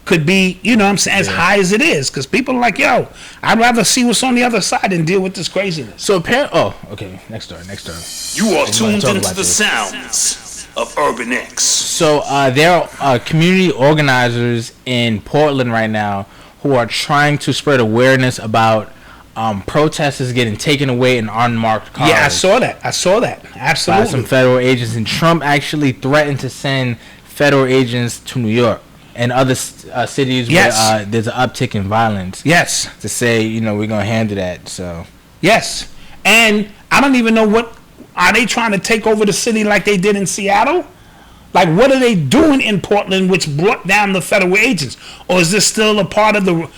could be, as high as it is. Because people are like, yo, I'd rather see what's on the other side than deal with this craziness. So okay. Next door. You are tuned into the sounds of Urban X. So there are community organizers in Portland right now who are trying to spread awareness about protesters getting taken away in unmarked cars. Yeah, I saw that. Absolutely. By some federal agents. And Trump actually threatened to send federal agents to New York and other cities where there's an uptick in violence. Yes. To say, we're going to handle that. So. Yes. And I don't even know are they trying to take over the city like they did in Seattle? Like, what are they doing in Portland which brought down the federal agents? Or is this still a part of the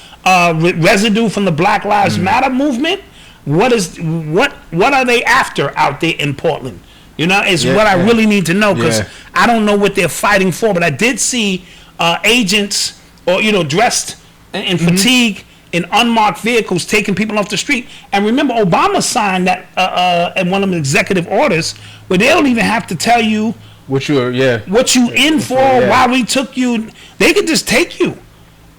residue from the Black Lives Matter movement? What are they after out there in Portland? What I really need to know, because I don't know what they're fighting for. But I did see agents, or dressed in fatigue in unmarked vehicles taking people off the street. And remember, Obama signed that in one of the executive orders where they don't even have to tell you what you in for, why we took you. They could just take you,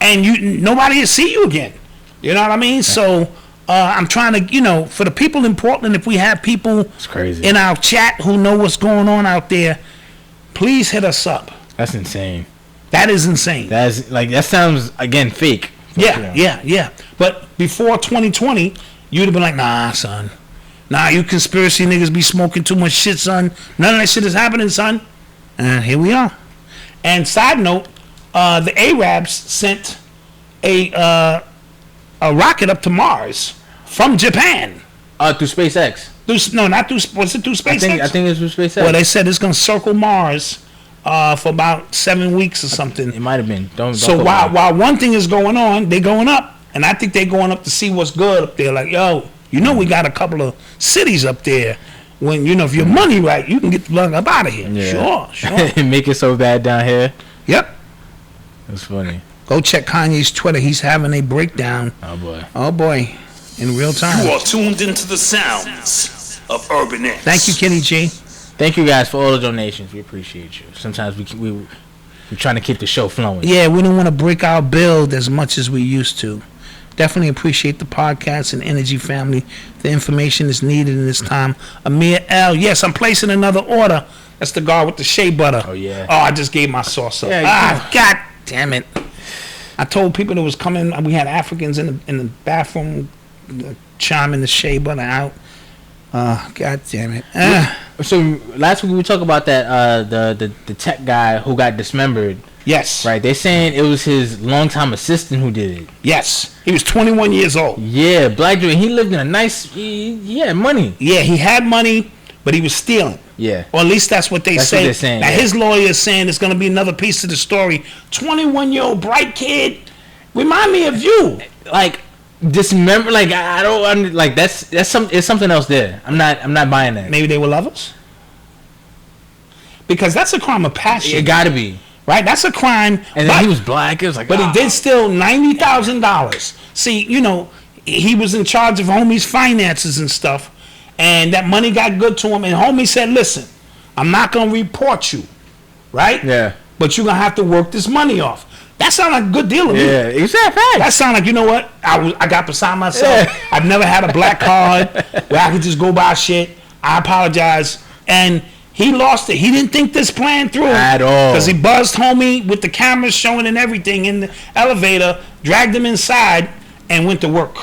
and nobody will see you again. You know what I mean? So I'm trying to, for the people in Portland, if we have people in our chat who know what's going on out there, please hit us up. That's insane. That is insane. That sounds, again, fake. Yeah. But before 2020, you'd have been like, nah, son. Nah, you conspiracy niggas be smoking too much shit, son. None of that shit is happening, son. And here we are. And side note, the Arabs sent a rocket up to Mars from Japan. Through SpaceX. Was it through SpaceX? I think it's through SpaceX. Well, they said it's going to circle Mars for about 7 weeks or something. It might have been. So while one thing is going on, they're going up. And I think they're going up to see what's good up there. Like, yo, we got a couple of cities up there. When, if your money right, you can get the plug up out of here. Yeah. Sure. Make it so bad down here. Yep. That's funny. Go check Kanye's Twitter. He's having a breakdown. Oh, boy. In real time. You are tuned into the sounds of Urban X. Thank you, Kenny G. Thank you guys for all the donations. We appreciate you. Sometimes we're trying to keep the show flowing. Yeah, we don't want to break our build as much as we used to. Definitely appreciate the podcast and energy, family. The information is needed in this time. Amir L. Yes, I'm placing another order. That's the guy with the shea butter. Oh, yeah. Oh, I just gave my sauce up. Yeah, God damn it. I told people that was coming. We had Africans in the bathroom chiming the shea butter out. God damn it. So last week we talked about that the tech guy who got dismembered. Yes. Right. They saying it was his longtime assistant who did it. Yes. He was 21 years old. Yeah, black dude. He lived in a nice. He had money. Yeah, he had money, but he was stealing. Yeah. Or at least that's what they That's say. what they're saying, Now yeah. his lawyer is saying it's going to be another piece of the story. 21-year-old bright kid. Remind me of you. Like dismember. Like I don't like that's it's something else there. I'm not buying that. Maybe they were lovers. Because that's a crime of passion. It got to be. Right? That's a crime. And then he was black. It was like, But he did steal $90,000. See, you know, he was in charge of homie's finances and stuff, and that money got good to him. And homie said, "Listen, I'm not gonna report you, right? Yeah. But you're gonna have to work this money off." That sounds like a good deal to me. Yeah, exactly. That sounds like, you know what? I got beside myself. Yeah. I've never had a black card where I could just go buy shit. I apologize. And he lost it. He didn't think this plan through At all. because he buzzed homie with the cameras showing and everything in the elevator, dragged him inside, and went to work.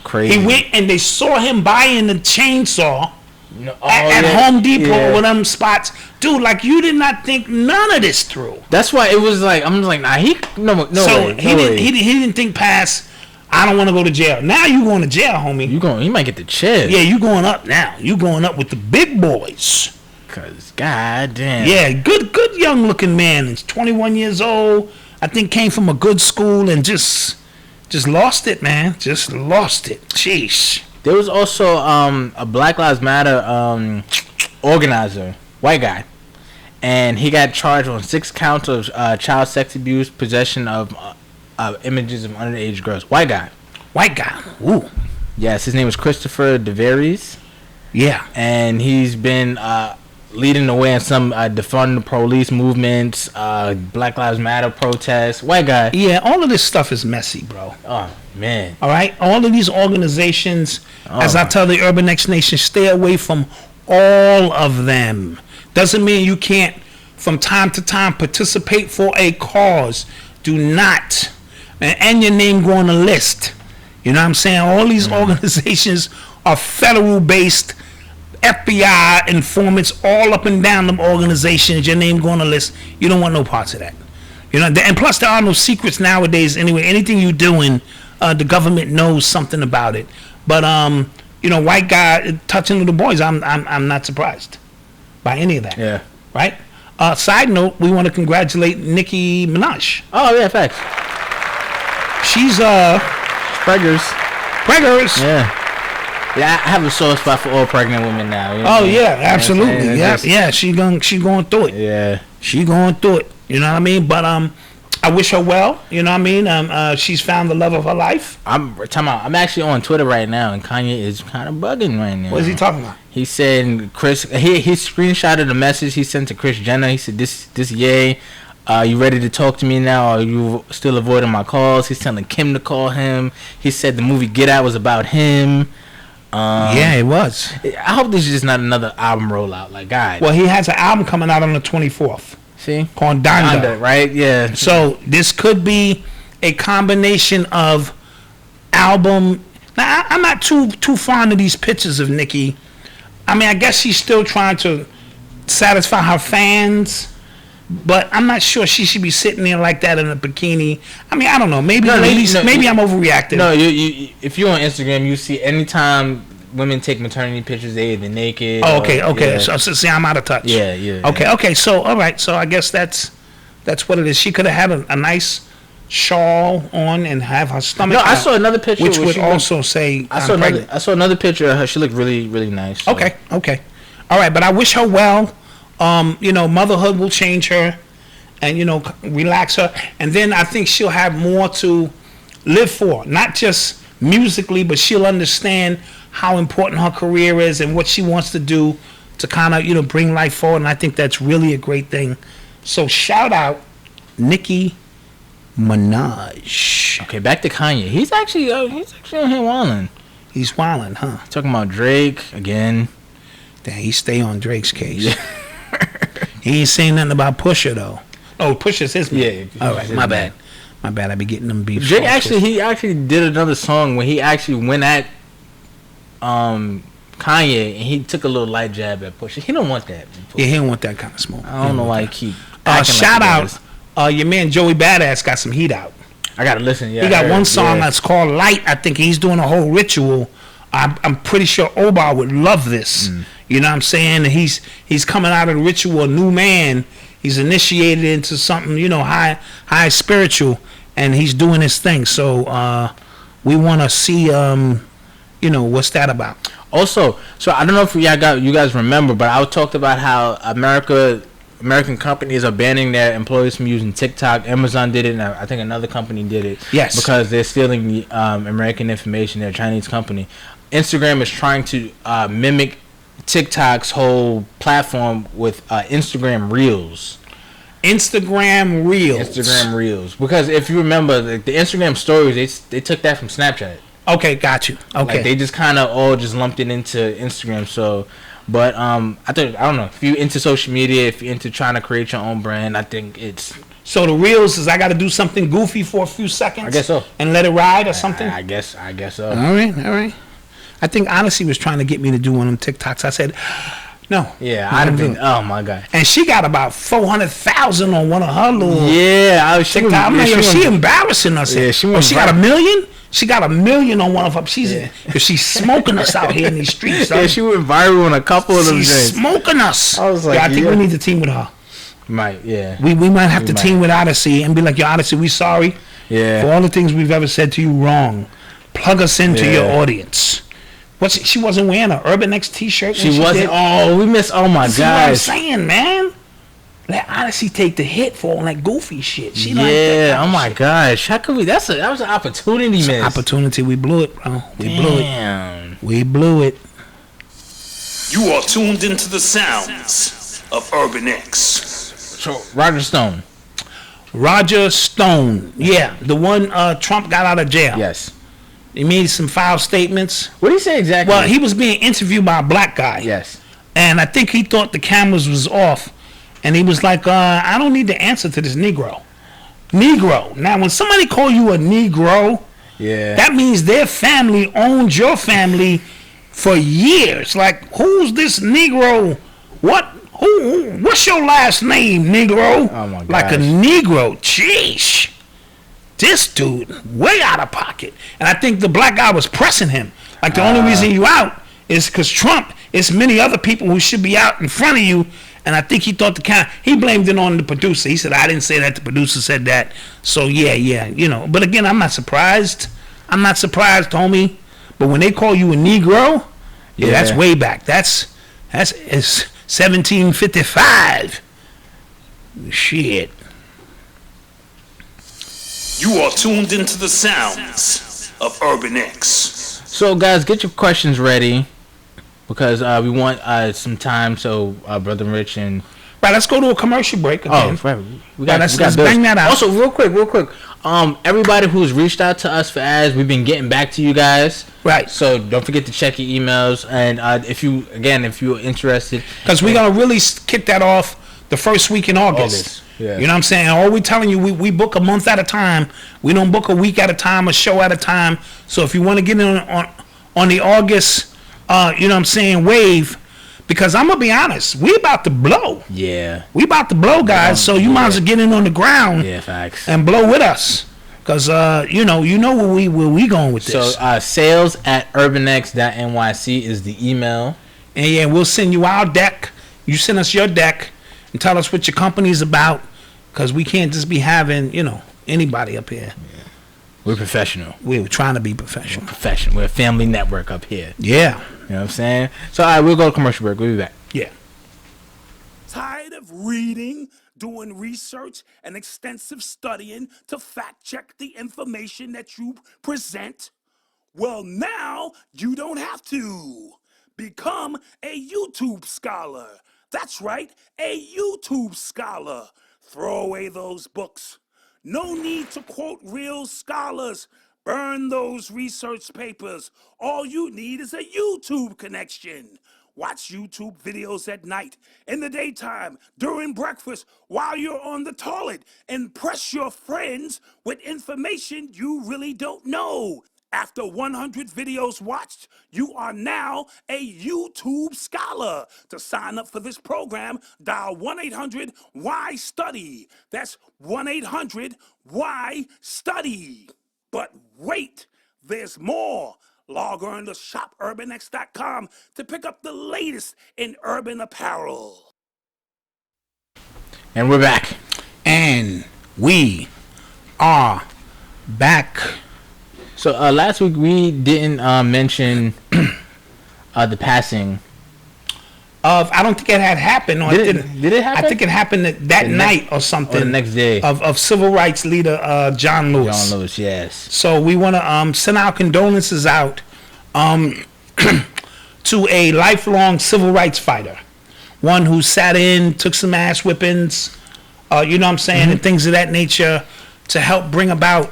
Crazy. He went and they saw him buying the chainsaw No, at yeah, Home Depot yeah. or them spots. Dude, like, you did not think none of this through. That's why it was like I'm just like nah. No So way. he didn't think past. I don't want to go to jail. Now you going to jail, homie. You might get the chair. Yeah, you going up now. You going up with the big boys. Cause goddamn. Yeah, good young looking man. He's 21 years old. I think came from a good school and just lost it, man. Just lost it. Sheesh. There was also a Black Lives Matter organizer, white guy, and he got charged on 6 counts of child sex abuse, possession of images of underage girls. White guy. White guy. Ooh. Yes, his name is Christopher DeVries, Yeah. and he's been leading the way in some defund the police movements, Black Lives Matter protests. White guy. Yeah, all of this stuff is messy, bro. Oh man. All right? All of these organizations, as I tell the Urban X Nation, stay away from all of them. Doesn't mean you can't, from time to time, participate for a cause. Do not. And your name go on the list. You know what I'm saying? All these organizations are federal-based, FBI informants all up and down them organizations. Your name go on the list. You don't want no parts of that. You know, and plus there are no secrets nowadays anyway. Anything you doing, the government knows something about it. But you know, white guy touching little boys, I'm not surprised by any of that. Yeah. Right? Side note, we want to congratulate Nicki Minaj. Oh yeah, facts. She's Preggers. preggers. Yeah. Yeah, I have a sore spot for all pregnant women now. You know Oh what I mean? yeah, absolutely. And Yeah, just- yeah. She going through it. Yeah. She going through it. You know what I mean? But I wish her well. You know what I mean? She's found the love of her life. I'm actually on Twitter right now, and Kanye is kind of bugging right now. What is he talking about? He said he screenshotted a message he sent to Kris Jenner. He said this yay. You ready to talk to me now? Or are you still avoiding my calls? He's telling Kim to call him. He said the movie Get Out was about him. Yeah, it was. I hope this is just not another album rollout. Like, God. Well, he has an album coming out on the 24th See? called Donda. Donda, right? Yeah. So this could be a combination of album. Now I'm not too fond of these pictures of Nicki. I mean, I guess she's still trying to satisfy her fans, but I'm not sure she should be sitting there like that in a bikini. I mean, I don't know. Maybe No, ladies, no, maybe I'm overreacting. No, you if you're on Instagram, you see anytime women take maternity pictures, they either naked. Oh, okay. Yeah. So see, I'm out of touch. Yeah. Okay. So all right. So I guess that's what it is. She could have had a nice shawl on and have her stomach. No, I out, saw another picture which where would she also say I I'm saw pregnant. another picture of her. She looked really, really nice. So. Okay. All right, but I wish her well. You know, motherhood will change her, and you know, relax her, and then I think she'll have more to live for. Not just musically, but she'll understand how important her career is and what she wants to do to kind of bring life forward. And I think that's really a great thing. So shout out Nicki Minaj. Okay, back to Kanye. He's actually on here wilding. He's wilding, huh? Talking about Drake again. Damn, he stay on Drake's case. Yeah. He ain't saying nothing about Pusha though. Oh, Pusha's his man. Yeah. All right, my bad. My bad. I be getting them beef. Drake he actually did another song when he actually went at Kanye and he took a little light jab at Pusha. He don't want that. Yeah, he don't want that kind of smoke. I don't know why he keep. Shout out, your man Joey Badass got some heat out. I gotta listen. Yeah, he got one song that's called Light. I think he's doing a whole ritual. I'm pretty sure Obar would love this. You know what I'm saying? He's coming out of the ritual, a new man. He's initiated into something, high spiritual, and he's doing his thing. So we want to see, what's that about? Also, so I don't know if you guys remember, but I talked about how American companies are banning their employees from using TikTok. Amazon did it, and I think another company did it. Yes. Because they're stealing the American information. They're a Chinese company. Instagram is trying to mimic TikTok's whole platform with Instagram Reels. Instagram Reels. Because if you remember, the Instagram stories, they took that from Snapchat. Okay, got you. Okay. Like, they just kind of all just lumped it into Instagram. So, but I don't know, if you're into social media, if you're into trying to create your own brand, I think it's... So the Reels is I got to do something goofy for a few seconds? I guess so. And let it ride or something? I guess so. All right. I think Odyssey was trying to get me to do one of them TikToks. I said, no. Yeah, I'd have been, oh my God. And she got about 400,000 on one of her little... Yeah, TikTok. I'm like, she embarrassing us. Yeah, she got 1 million? She got 1 million on one of her. She's smoking us out here in these streets. Yeah, she went viral on a couple of them. She's smoking us. I was like, I think we need to team with her. Might, yeah. We might have to team with Odyssey and be like, yo, Odyssey, we sorry for all the things we've ever said to you wrong. Plug us into your audience. She wasn't wearing an Urban X t-shirt. She wasn't. Oh, we missed. Oh my God. What I'm saying, man. Let Odyssey take the hit for all that goofy shit. She like that oh my gosh. How could we? That was an opportunity, man. Opportunity. We blew it, bro. We blew it. You are tuned into the sounds of Urban X. So Roger Stone. Yeah, the one Trump got out of jail. Yes. He made some foul statements. What did he say exactly? Well, he was being interviewed by a black guy. Yes. And I think he thought the cameras was off. And he was like, I don't need to answer to this Negro. Now, when somebody call you a Negro, that means their family owned your family for years. Like, who's this Negro? What's your last name, Negro? Oh, my God. Like a Negro. Jeez. This dude, way out of pocket. And I think the black guy was pressing him. Like, the only reason you out is because Trump. It's many other people who should be out in front of you. And I think he thought he blamed it on the producer. He said, I didn't say that. The producer said that. So, yeah. But again, I'm not surprised. Homie. But when they call you a Negro, that's way back. It's 1755. Shit. You are tuned into the sounds of Urban X. So, guys, get your questions ready because we want some time. So, Brother Rich and let's go to a commercial break again. Oh, right. Let's bang that out. Also, real quick. Everybody who's reached out to us for ads, we've been getting back to you guys. Right. So don't forget to check your emails, and if you're interested, because we're gonna really kick that off the first week in August. Yeah. You know what I'm saying? All we're telling you, we book a month at a time. We don't book a week at a time, a show at a time. So if you want to get in on the August, you know what I'm saying, wave, because I'm gonna be honest, we about to blow. Yeah. We about to blow, guys. So you might as well get in on the ground. Yeah, facts. And blow with us, because you know where we going with this. So sales@urbanx.nyc is the email. And we'll send you our deck. You send us your deck and tell us what your company's about, because we can't just be having, anybody up here. Yeah. We're professional. We're trying to be professional. We're a family network up here. Yeah. You know what I'm saying? So, all right, we'll go to commercial break. We'll be back. Yeah. Tired of reading, doing research, and extensive studying to fact check the information that you present? Well, now you don't have to. Become a YouTube scholar. That's right, a YouTube scholar. Throw away those books. No need to quote real scholars. Burn those research papers. All you need is a YouTube connection. Watch YouTube videos at night, in the daytime, during breakfast, while you're on the toilet. Impress your friends with information you really don't know. After 100 videos watched, you are now a YouTube scholar. To sign up for this program, dial 1-800-WHY-STUDY. That's 1-800-WHY-STUDY. But wait, there's more. Log on to shopurbanx.com to pick up the latest in urban apparel. And we're back. And we are back. So last week we didn't mention the passing of, I don't think it had happened. Or did it happen? I think it happened that night or something. Or the next day. Of civil rights leader John Lewis. John Lewis, yes. So we want to send our condolences out to a lifelong civil rights fighter. One who sat in, took some ass whippings, you know what I'm saying, and things of that nature to help bring about,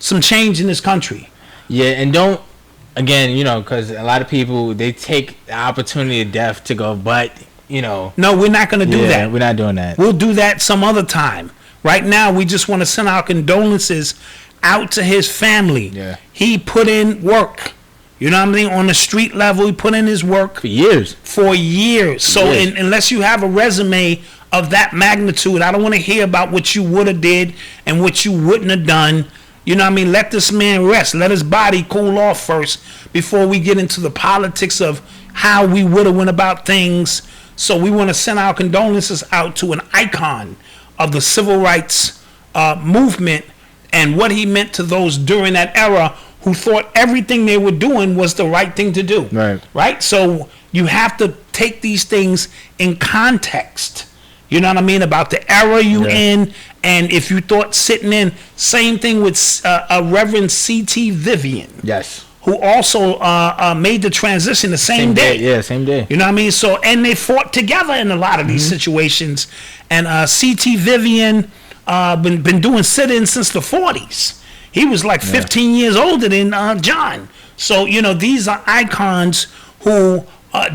some change in this country. Yeah, and don't, again, because a lot of people, they take the opportunity of death to go, but, No, we're not going to do that. We're not doing that. We'll do that some other time. Right now, we just want to send our condolences out to his family. Yeah. He put in work. You know what I mean? On the street level, he put in his work. For years. So unless you have a resume of that magnitude, I don't want to hear about what you would have did and what you wouldn't have done. You know what I mean? Let this man rest. Let his body cool off first before we get into the politics of how we would have went about things. So we want to send our condolences out to an icon of the civil rights movement and what he meant to those during that era who thought everything they were doing was the right thing to do. Right? So you have to take these things in context. You know what I mean? About the era you in, and if you thought sitting in, same thing with Reverend C.T. Vivian. Yes. Who also made the transition the same day. Yeah, same day. You know what I mean? So, and they fought together in a lot of these situations. And C.T. Vivian been doing sit-ins since the 40s. He was like 15 years older than John. So, these are icons who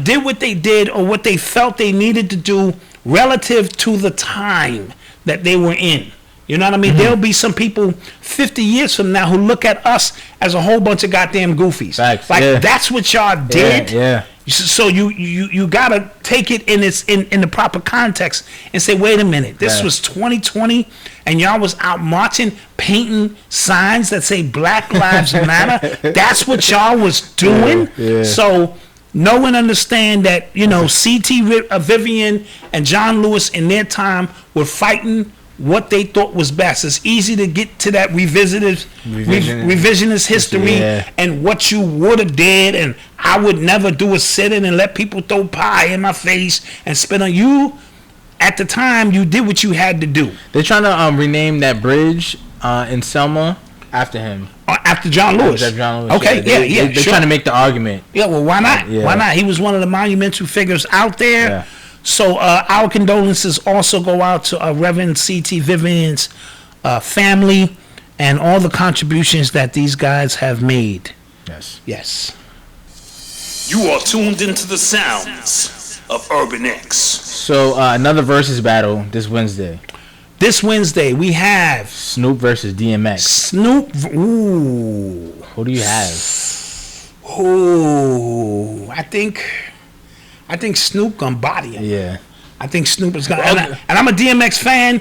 did what they did or what they felt they needed to do relative to the time that they were in. You know what I mean? There'll be some people 50 years from now who look at us as a whole bunch of goddamn goofies. Facts, that's what y'all did. Yeah. So you gotta take it in the proper context and say, wait a minute, this was 2020 and y'all was out marching, painting signs that say Black Lives Matter. That's what y'all was doing. Yeah. So know and understand that C.T. Vivian and John Lewis in their time were fighting what they thought was best. It's easy to get to that revisionist history and what you would have did, and I would never do a sit-in and let people throw pie in my face and spit on you. At the time, you did what you had to do. They're trying to rename that bridge in Selma after him. After John Lewis. After John Lewis. Okay, They're trying to make the argument. Yeah, well, why not? Why not? He was one of the monumental figures out there. Yeah. So our condolences also go out to Reverend C.T. Vivian's family and all the contributions that these guys have made. Yes. You are tuned into the sounds of Urban X. So another versus battle this Wednesday. This Wednesday we have Snoop versus DMX. Ooh. Who do you have? Ooh, I think Snoop gonna body him. Yeah. I think Snoop is gonna, and I'm a DMX fan.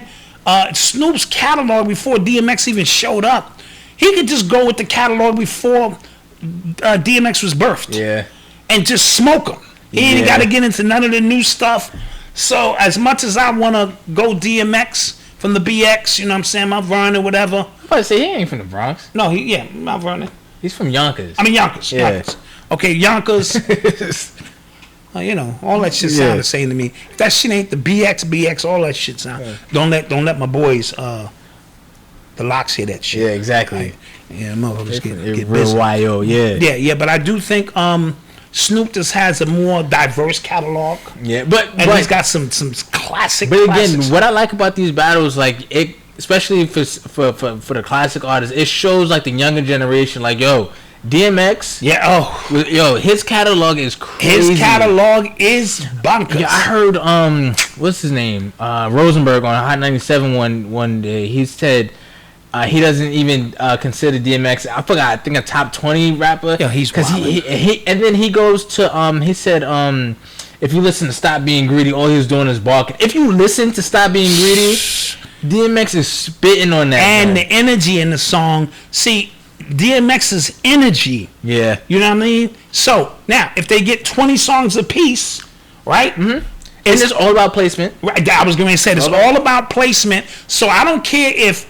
Snoop's catalog before DMX even showed up, he could just go with the catalog before DMX was birthed. Yeah. And just smoke him. He ain't got to get into none of the new stuff. So as much as I want to go DMX from the BX, you know what I'm saying, Mount Vernon or whatever. I say he ain't from the Bronx. No, Mount Vernon. He's from Yonkers. I mean Yonkers. Yeah. Yonkers. Okay, Yonkers. All that shit sound the same to me. If that shit ain't the BX, all that shit sound. Yeah. Don't let my boys, the locks hear that shit. Yeah, exactly. Right? Yeah, motherfuckers get real busy. YO, Yeah, but I do think Snoop just has a more diverse catalog. Yeah, but he's got some classic. But again, classics. what I like about these battles, like it, especially for the classic artists, it shows like the younger generation, like yo, DMX. Yeah. Oh, yo, his catalog is crazy. His catalog is bonkers. Yeah, I heard what's his name? Rosenberg on Hot 97 one day. He said he doesn't even consider DMX. I forgot. I think a top 20 rapper. Yeah, he's because he and then he goes to he said if you listen to Stop Being Greedy, all he was doing is barking. If you listen to Stop Being Greedy, DMX is spitting on that. And man. the energy in the song. See, DMX's energy. Yeah. You know what I mean? So now, if they get 20 songs apiece, right? Mm-hmm. It's all about placement. Right. I was going to say it's all about placement. So I don't care if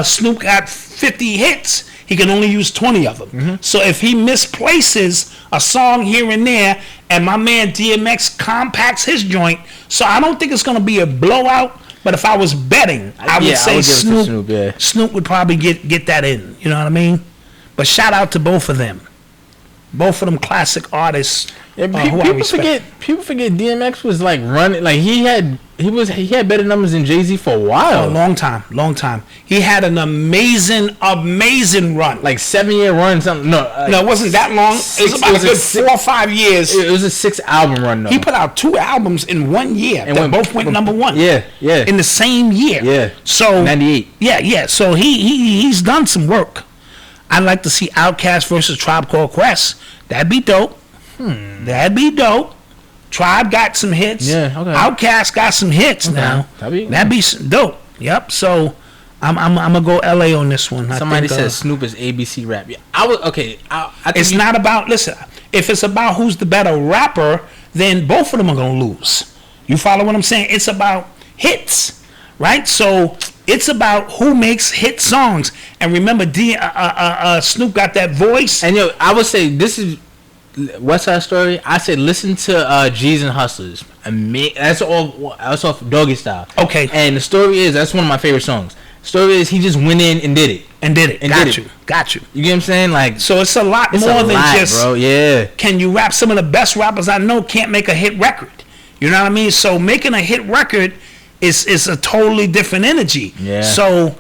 Snoop got 50 hits, he can only use 20 of them. Mm-hmm. So if he misplaces a song here and there, and my man DMX compacts his joint, so I don't think it's going to be a blowout. But if I was betting, I would say Snoop would probably get that in. You know what I mean? But shout out to both of them. Both of them classic artists. Yeah, people forget DMX was like running, like he had better numbers than Jay-Z for a while. A long time. He had an amazing run. Like 7-year run, something. No, it wasn't that long. It was about a good 4 or 5 years. It was a 6-album run though. He put out 2 albums in 1 year and both went number 1. Yeah. In the same year. Yeah. So 98. Yeah. So he's done some work. I'd like to see Outkast versus Tribe Called Quest. That'd be dope. That'd be dope. Tribe got some hits. Yeah, okay. Outkast got some hits now. That'd be dope. Yep. So I'm gonna go LA on this one. Somebody said Snoop is ABC rap. Yeah, I was okay. I think it's not about. Listen, if it's about who's the better rapper, then both of them are gonna lose. You follow what I'm saying? It's about hits, right? So it's about who makes hit songs. And remember, Snoop got that voice. And yo, I would say this is West Side Story. I said listen to G's and Hustlers. That's off Doggy Style. Okay. And the story is that's one of my favorite songs. The story is he just went in and did it. Got you. You get what I'm saying? Like, so it's a lot more than just, bro. Yeah. Can you rap? Some of the best rappers I know can't make a hit record. You know what I mean? So making a hit record is a totally different energy. Yeah. So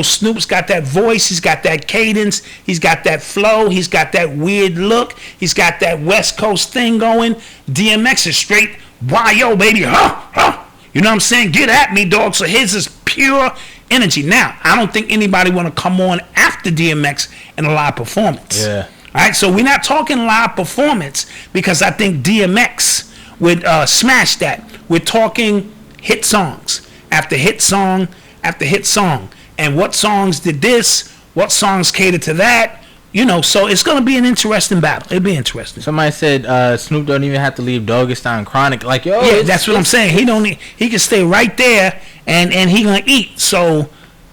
Snoop's got that voice, he's got that cadence, he's got that flow, he's got that weird look, he's got that West Coast thing going. DMX is straight, yo, baby, huh? You know what I'm saying? Get at me, dog. So his is pure energy. Now, I don't think anybody want to come on after DMX in a live performance. Yeah. All right, so we're not talking live performance because I think DMX would smash that. We're talking hit songs after hit song after hit song. And what songs did this? What songs cater to that? So it's going to be an interesting battle. It'll be interesting. Somebody said Snoop don't even have to leave Doggy Style and Chronic. Like, yo. Yeah, that's what I'm saying. He can stay right there and he going to eat. So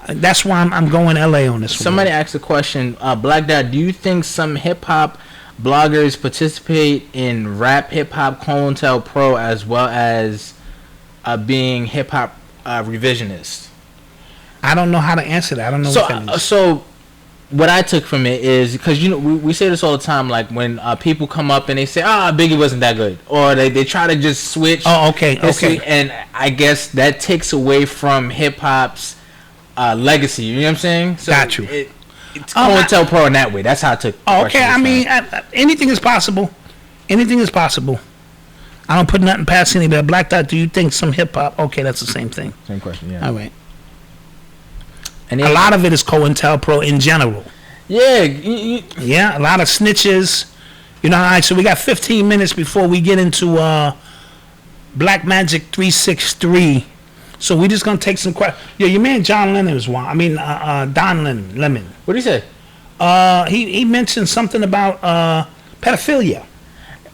that's why I'm going LA on this one. Somebody asked a question. Black Dot, do you think some hip-hop bloggers participate in rap hip-hop COINTELPRO as well as being hip-hop revisionists? I don't know how to answer that. I don't know what that is. So what I took from it is because we say this all the time, like when people come up and they say, Biggie wasn't that good, or they try to just switch. Oh, okay. And I guess that takes away from hip hop's legacy. You know what I'm saying? So got you. It's COINTELPRO in that way. That's how I took. Okay, I mean, anything is possible. Anything is possible. I don't put nothing past anybody. Black Dot, do you think some hip hop? Okay, that's the same thing. Same question. Yeah. All right. And a lot of it is COINTELPRO in general. Yeah. Yeah, a lot of snitches. All right, so we got 15 minutes before we get into Black Magic 363. So we just going to take some questions. Yo, your man John Lennon was one. Don Lemon. What did he say? He mentioned something about pedophilia.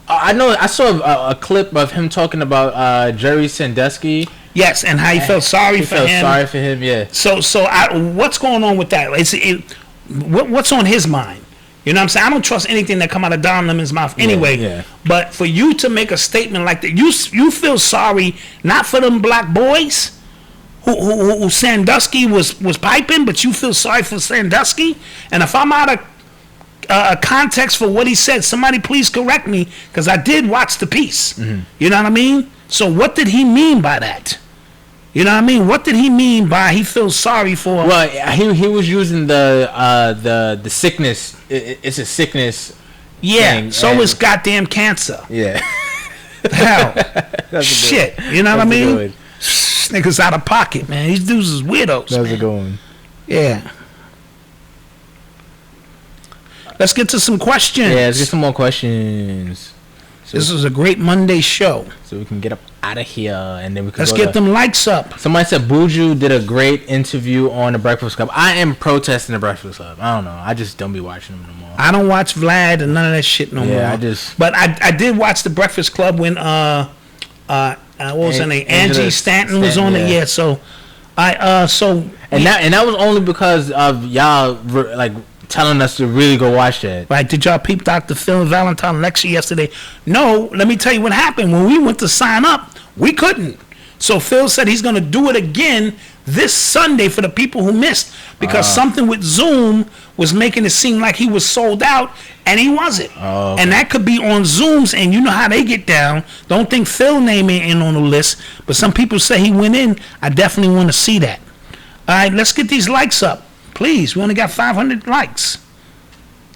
I know. I saw a clip of him talking about Jerry Sandusky. Yes, and how he felt sorry for him. He felt sorry for him, yeah. So what's going on with that? What's on his mind? You know what I'm saying? I don't trust anything that come out of Don Lemon's mouth anyway. Yeah. But for you to make a statement like that, you feel sorry not for them black boys who Sandusky was piping, but you feel sorry for Sandusky. And if I'm out context for what he said. Somebody please correct me, because I did watch the piece. You know what I mean? So what did he mean by that? You know what I mean? What did he mean by he feels sorry for? Well, he was using the sickness. It's a sickness. Yeah. thing, So and- is goddamn cancer. Yeah. Hell. That's a good Shit. one. You know what I That's a mean? good one. Niggas out of pocket, man. These dudes is weirdos. That's man. a good one. Yeah. Let's get to some questions. Yeah, let's get some more questions. This was a great Monday show. So we can get up out of here, and then we can Let's go get to- them likes up. Somebody said Buju did a great interview on the Breakfast Club. I am protesting the Breakfast Club. I don't know. I just don't be watching them no more. I don't watch Vlad and none of that shit no more. Yeah, I just- But I did watch the Breakfast Club when what was her name? Angela Angie Stanton was on Stanton, it. yeah. Yeah. So And that was only because of y'all like telling us to really go watch that. right, did y'all peep Dr. Phil Valentine lecture yesterday? No, let me tell you what happened. When we went to sign up, we couldn't. So Phil said he's going to do it again this Sunday for the people who missed, because something with Zoom was making it seem like he was sold out, and he wasn't. Oh, okay. And that could be on Zooms, and you know how they get down. Don't think Phil name ain't in on the list, but some people say he went in. I definitely want to see that. All right, let's get these likes up. Please, we only got 500 likes.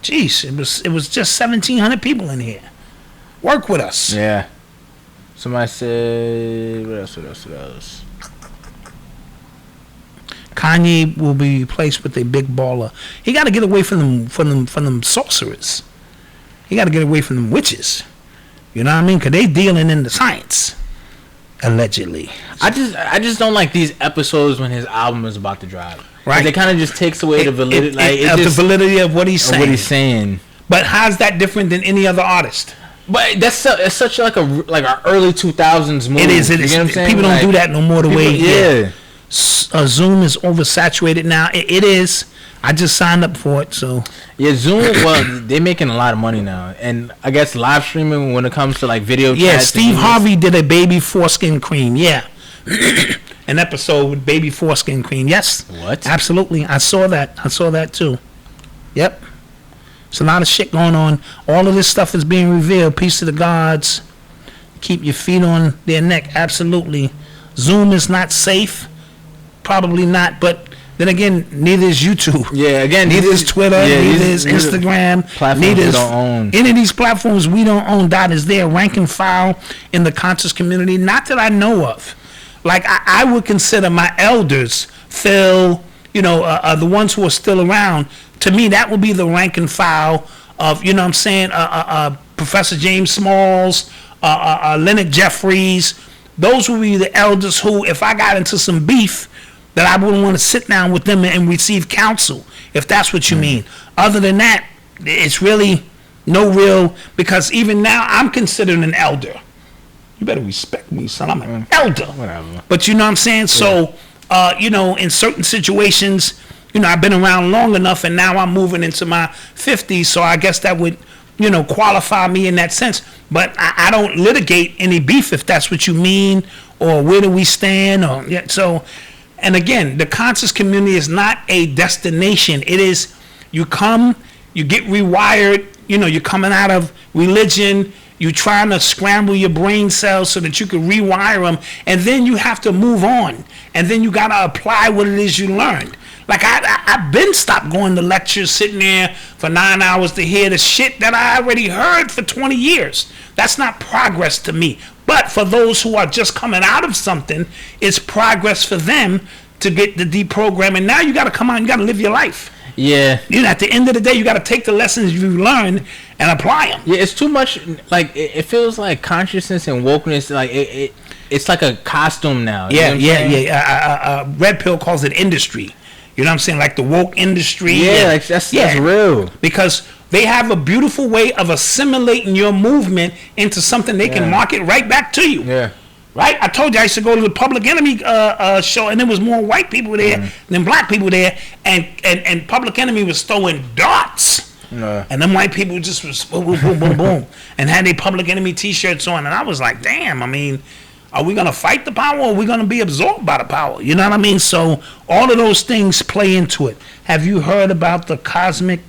Jeez, it was just 1,700 people in here. Work with us. Yeah. Somebody said what else? Kanye will be replaced with a big baller. He got to get away from them sorcerers. He got to get away from them witches. You know what I mean? Because they dealing in the science, allegedly. I just don't like these episodes when his album is about to drop. Right. It kind of just takes away the validity. The validity of what he's of saying. what he's saying. But how's that different than any other artist? But it's such like a early 2000s move. It is. You know what I'm saying? People don't do that no more. Yeah. Zoom is oversaturated now. It is. I just signed up for it, so. Yeah, Zoom. Well, they're making a lot of money now, and I guess live streaming when it comes to like video. Yeah, chats Steve and Harvey did a baby foreskin cream. Yeah. An episode with baby foreskin cream. Yes. What? Absolutely. I saw that too. Yep. There's a lot of shit going on. All of this stuff is being revealed. Peace to the gods. Keep your feet on their neck. Absolutely. Zoom is not safe. Probably not. But then again, neither is YouTube. Yeah, again, Neither is Twitter. Neither is Instagram. Platforms Neither we is don't own. any of these platforms we don't own. That is their rank and file in the conscious community. Not that I know of. Like I would consider my elders, Phil, the ones who are still around. To me, that would be the rank and file of, you know what I'm saying, Professor James Smalls, Leonard Jeffries. Those would be the elders who, if I got into some beef, that I wouldn't want to sit down with them and receive counsel, if that's what you mean. Other than that, it's really no real, because even now I'm considered an elder. You better respect me, son. I'm an elder. Whatever. But you know what I'm saying? So, in certain situations, I've been around long enough, and now I'm moving into my 50s, so I guess that would, qualify me in that sense. But I don't litigate any beef, if that's what you mean, or where do we stand, or so. And again, the conscious community is not a destination. It is, you come, you get rewired, you're coming out of religion, you're trying to scramble your brain cells so that you can rewire them, and then you have to move on, and then you got to apply what it is you learned. Like I've been stopped going to lectures, sitting there for 9 hours to hear the shit that I already heard for 20 years. That's not progress to me. But for those who are just coming out of something, it's progress for them to get the deprogramming. Now you got to come out and you got to live your life. Yeah. At the end of the day, you got to take the lessons you learned and apply them. Yeah, it's too much. Like it feels like consciousness and wokeness. Like it's like a costume now. You know what I'm saying? Red Pill calls it industry. You know what I'm saying? Like the woke industry. Yeah, like that's real. Because they have a beautiful way of assimilating your movement into something they can market right back to you. Yeah. Right? I told you I used to go to the Public Enemy show, and there was more white people there than black people there, and Public Enemy was throwing darts. And them white people just was boom, boom, boom, boom, boom, and had their Public Enemy T-shirts on, and I was like, damn, I mean, are we going to fight the power, or are we going to be absorbed by the power? You know what I mean? So all of those things play into it. Have you heard about the cosmic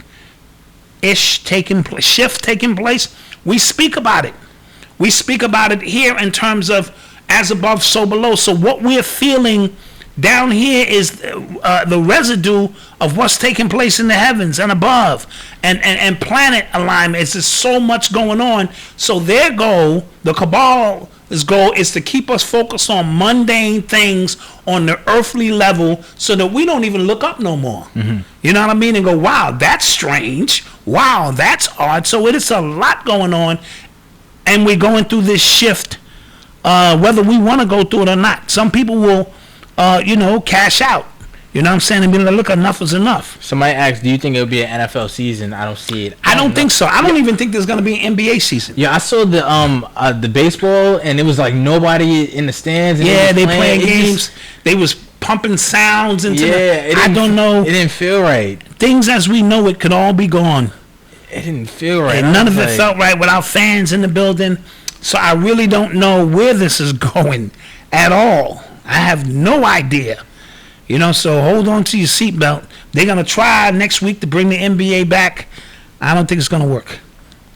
shift taking place, we speak about it. We speak about it here in terms of as above, so below. So what we're feeling down here is the residue of what's taking place in the heavens and above, and planet alignment. There's so much going on. So their goal, the Cabal's goal, is to keep us focused on mundane things on the earthly level, so that we don't even look up no more. You know what I mean? And go, wow, that's strange. Wow, that's odd. So it is a lot going on, and we're going through this shift, whether we want to go through it or not. Some people will, cash out. You know what I'm saying? And be like, look, enough is enough. Somebody asked, do you think it'll be an NFL season? I don't see it. I don't think so. I don't even think there's going to be an NBA season. Yeah, I saw the baseball, and it was like nobody in the stands. And they playing games. They was pumping sounds into I don't know. It didn't feel right. Things as we know it could all be gone. It didn't feel right. And none of it felt right without fans in the building. So I really don't know where this is going at all. I have no idea. So hold on to your seatbelt. They're going to try next week to bring the NBA back. I don't think it's going to work.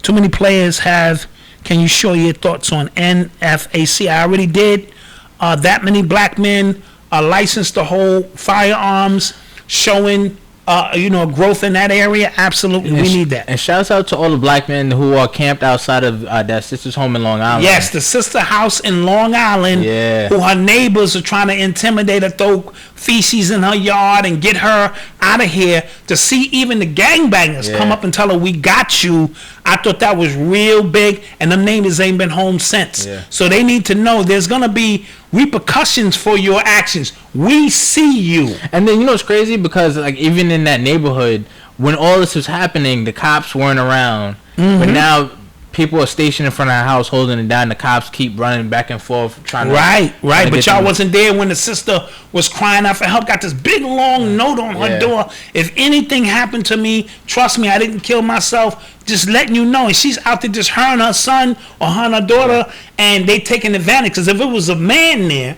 Too many players have. Can you show your thoughts on NFAC? I already did. That many black men are licensed to hold firearms, showing growth in that area. Absolutely, we need that. And shouts out to all the black men who are camped outside of that sister's home in Long Island. Yes, the sister house in Long Island. Yeah. Who her neighbors are trying to intimidate her, throw feces in her yard and get her out of here. To see even the gangbangers come up and tell her, we got you. I thought that was real big, and them neighbors ain't been home since. Yeah. So they need to know there's going to be repercussions for your actions. We see you. And then it's crazy because like even in that neighborhood, when all this was happening, the cops weren't around. But now people are stationed in front of the house holding it down. The cops keep running back and forth trying to right. But y'all wasn't there when the sister was crying out for help. Got this big long note on her door. If anything happened to me, trust me, I didn't kill myself. Just letting you know. And she's out there, just her and her son or her and her daughter, and they taking advantage. Because if it was a man there,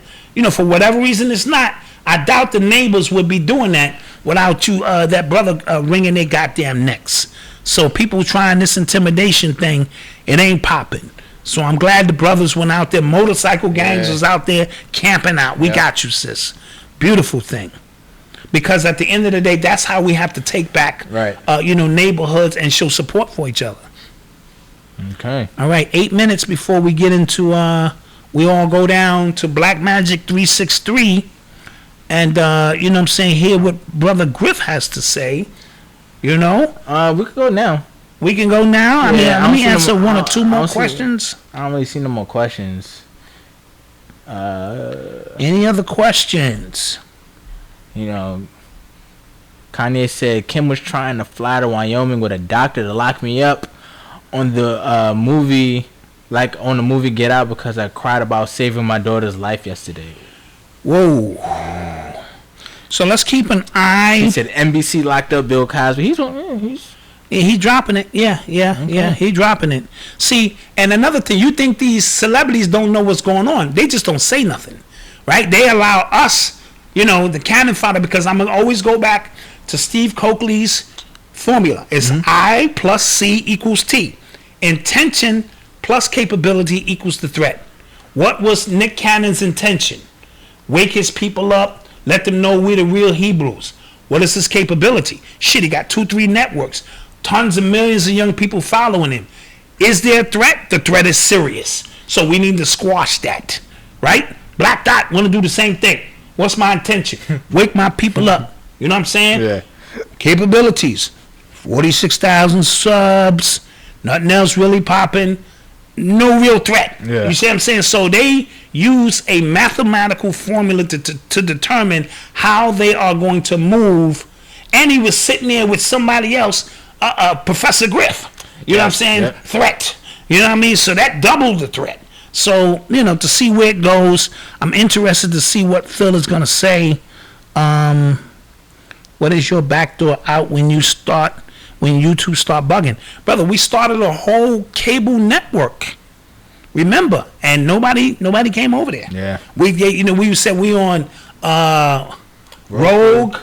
for whatever reason it's not, I doubt the neighbors would be doing that without you, that brother wringing their goddamn necks. So people trying this intimidation thing, it ain't popping. So I'm glad the brothers went out there. Motorcycle gangs was out there camping out. We got you, sis. Beautiful thing. Because at the end of the day, that's how we have to take back, neighborhoods and show support for each other. Okay. All right. 8 minutes before we get into, we all go down to Black Magic 363. And, hear what Brother Griff has to say. We could go now. We can go now? Let me answer one or two more questions. I don't really see no more questions. Any other questions? Kanye said Kim was trying to fly to Wyoming with a doctor to lock me up on the movie Get Out because I cried about saving my daughter's life yesterday. Whoa. So let's keep an eye. He said NBC locked up Bill Cosby. He's dropping it. Yeah. He's dropping it. See, and another thing, you think these celebrities don't know what's going on. They just don't say nothing, right? They allow us, the cannon fodder, because I'm going to always go back to Steve Coakley's formula. It's I plus C equals T. Intention plus capability equals the threat. What was Nick Cannon's intention? Wake his people up. Let them know we're the real Hebrews. What is his capability? Shit, he got 2-3 networks. Tons of millions of young people following him. Is there a threat? The threat is serious. So we need to squash that. Right? Black Dot want to do the same thing. What's my intention? Wake my people up. You know what I'm saying? Yeah. Capabilities. 46,000 subs. Nothing else really popping. No real threat. Yeah. You see what I'm saying? So they use a mathematical formula to determine how they are going to move. And he was sitting there with somebody else, Professor Griff. You know what I'm saying? Yeah. Threat. You know what I mean? So that doubled the threat. So, to see where it goes, I'm interested to see what Phil is going to say. What is your backdoor out when you two start bugging? Brother, we started a whole cable network. Remember? And nobody came over there. Yeah. We said we on Rogue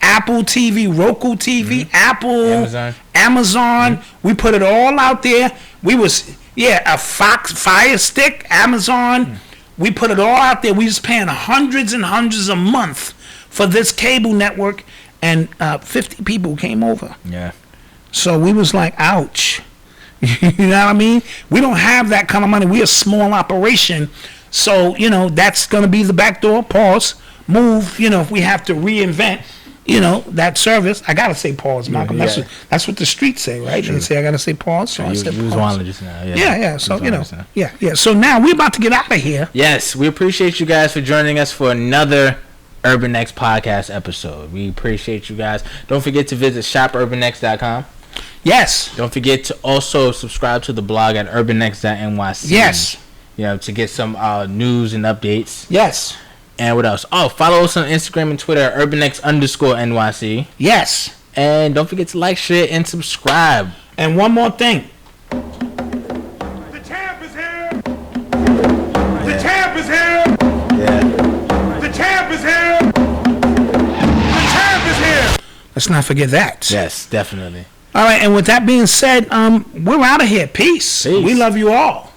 Apple TV, Roku TV, Apple, Amazon. We put it all out there. A Fox Fire Stick, Amazon. We put it all out there. We was paying hundreds and hundreds a month for this cable network, and 50 people came over. Yeah. So we was like, ouch. You know what I mean? We don't have that kind of money. We're a small operation. So, that's going to be the backdoor pause move, if we have to reinvent, that service. I got to say pause, Malcolm. Yeah. That's what the streets say, right? Sure. They say I got to say pause. So I said pause. Just now. Yeah. So, So now we're about to get out of here. Yes. We appreciate you guys for joining us for another Urban X podcast episode. We appreciate you guys. Don't forget to visit shopurbanx.com. Yes. Don't forget to also subscribe to the blog at urbanx.nyc. Yes. To get some news and updates. Yes. And what else? Oh, follow us on Instagram and Twitter at urbanx_NYC. Yes. And don't forget to like, share, and subscribe. And one more thing. The champ is here. The champ is here. Yeah. The champ is here. The champ is here. Let's not forget that. Yes, definitely. All right, and with that being said, we're out of here. Peace. We love you all.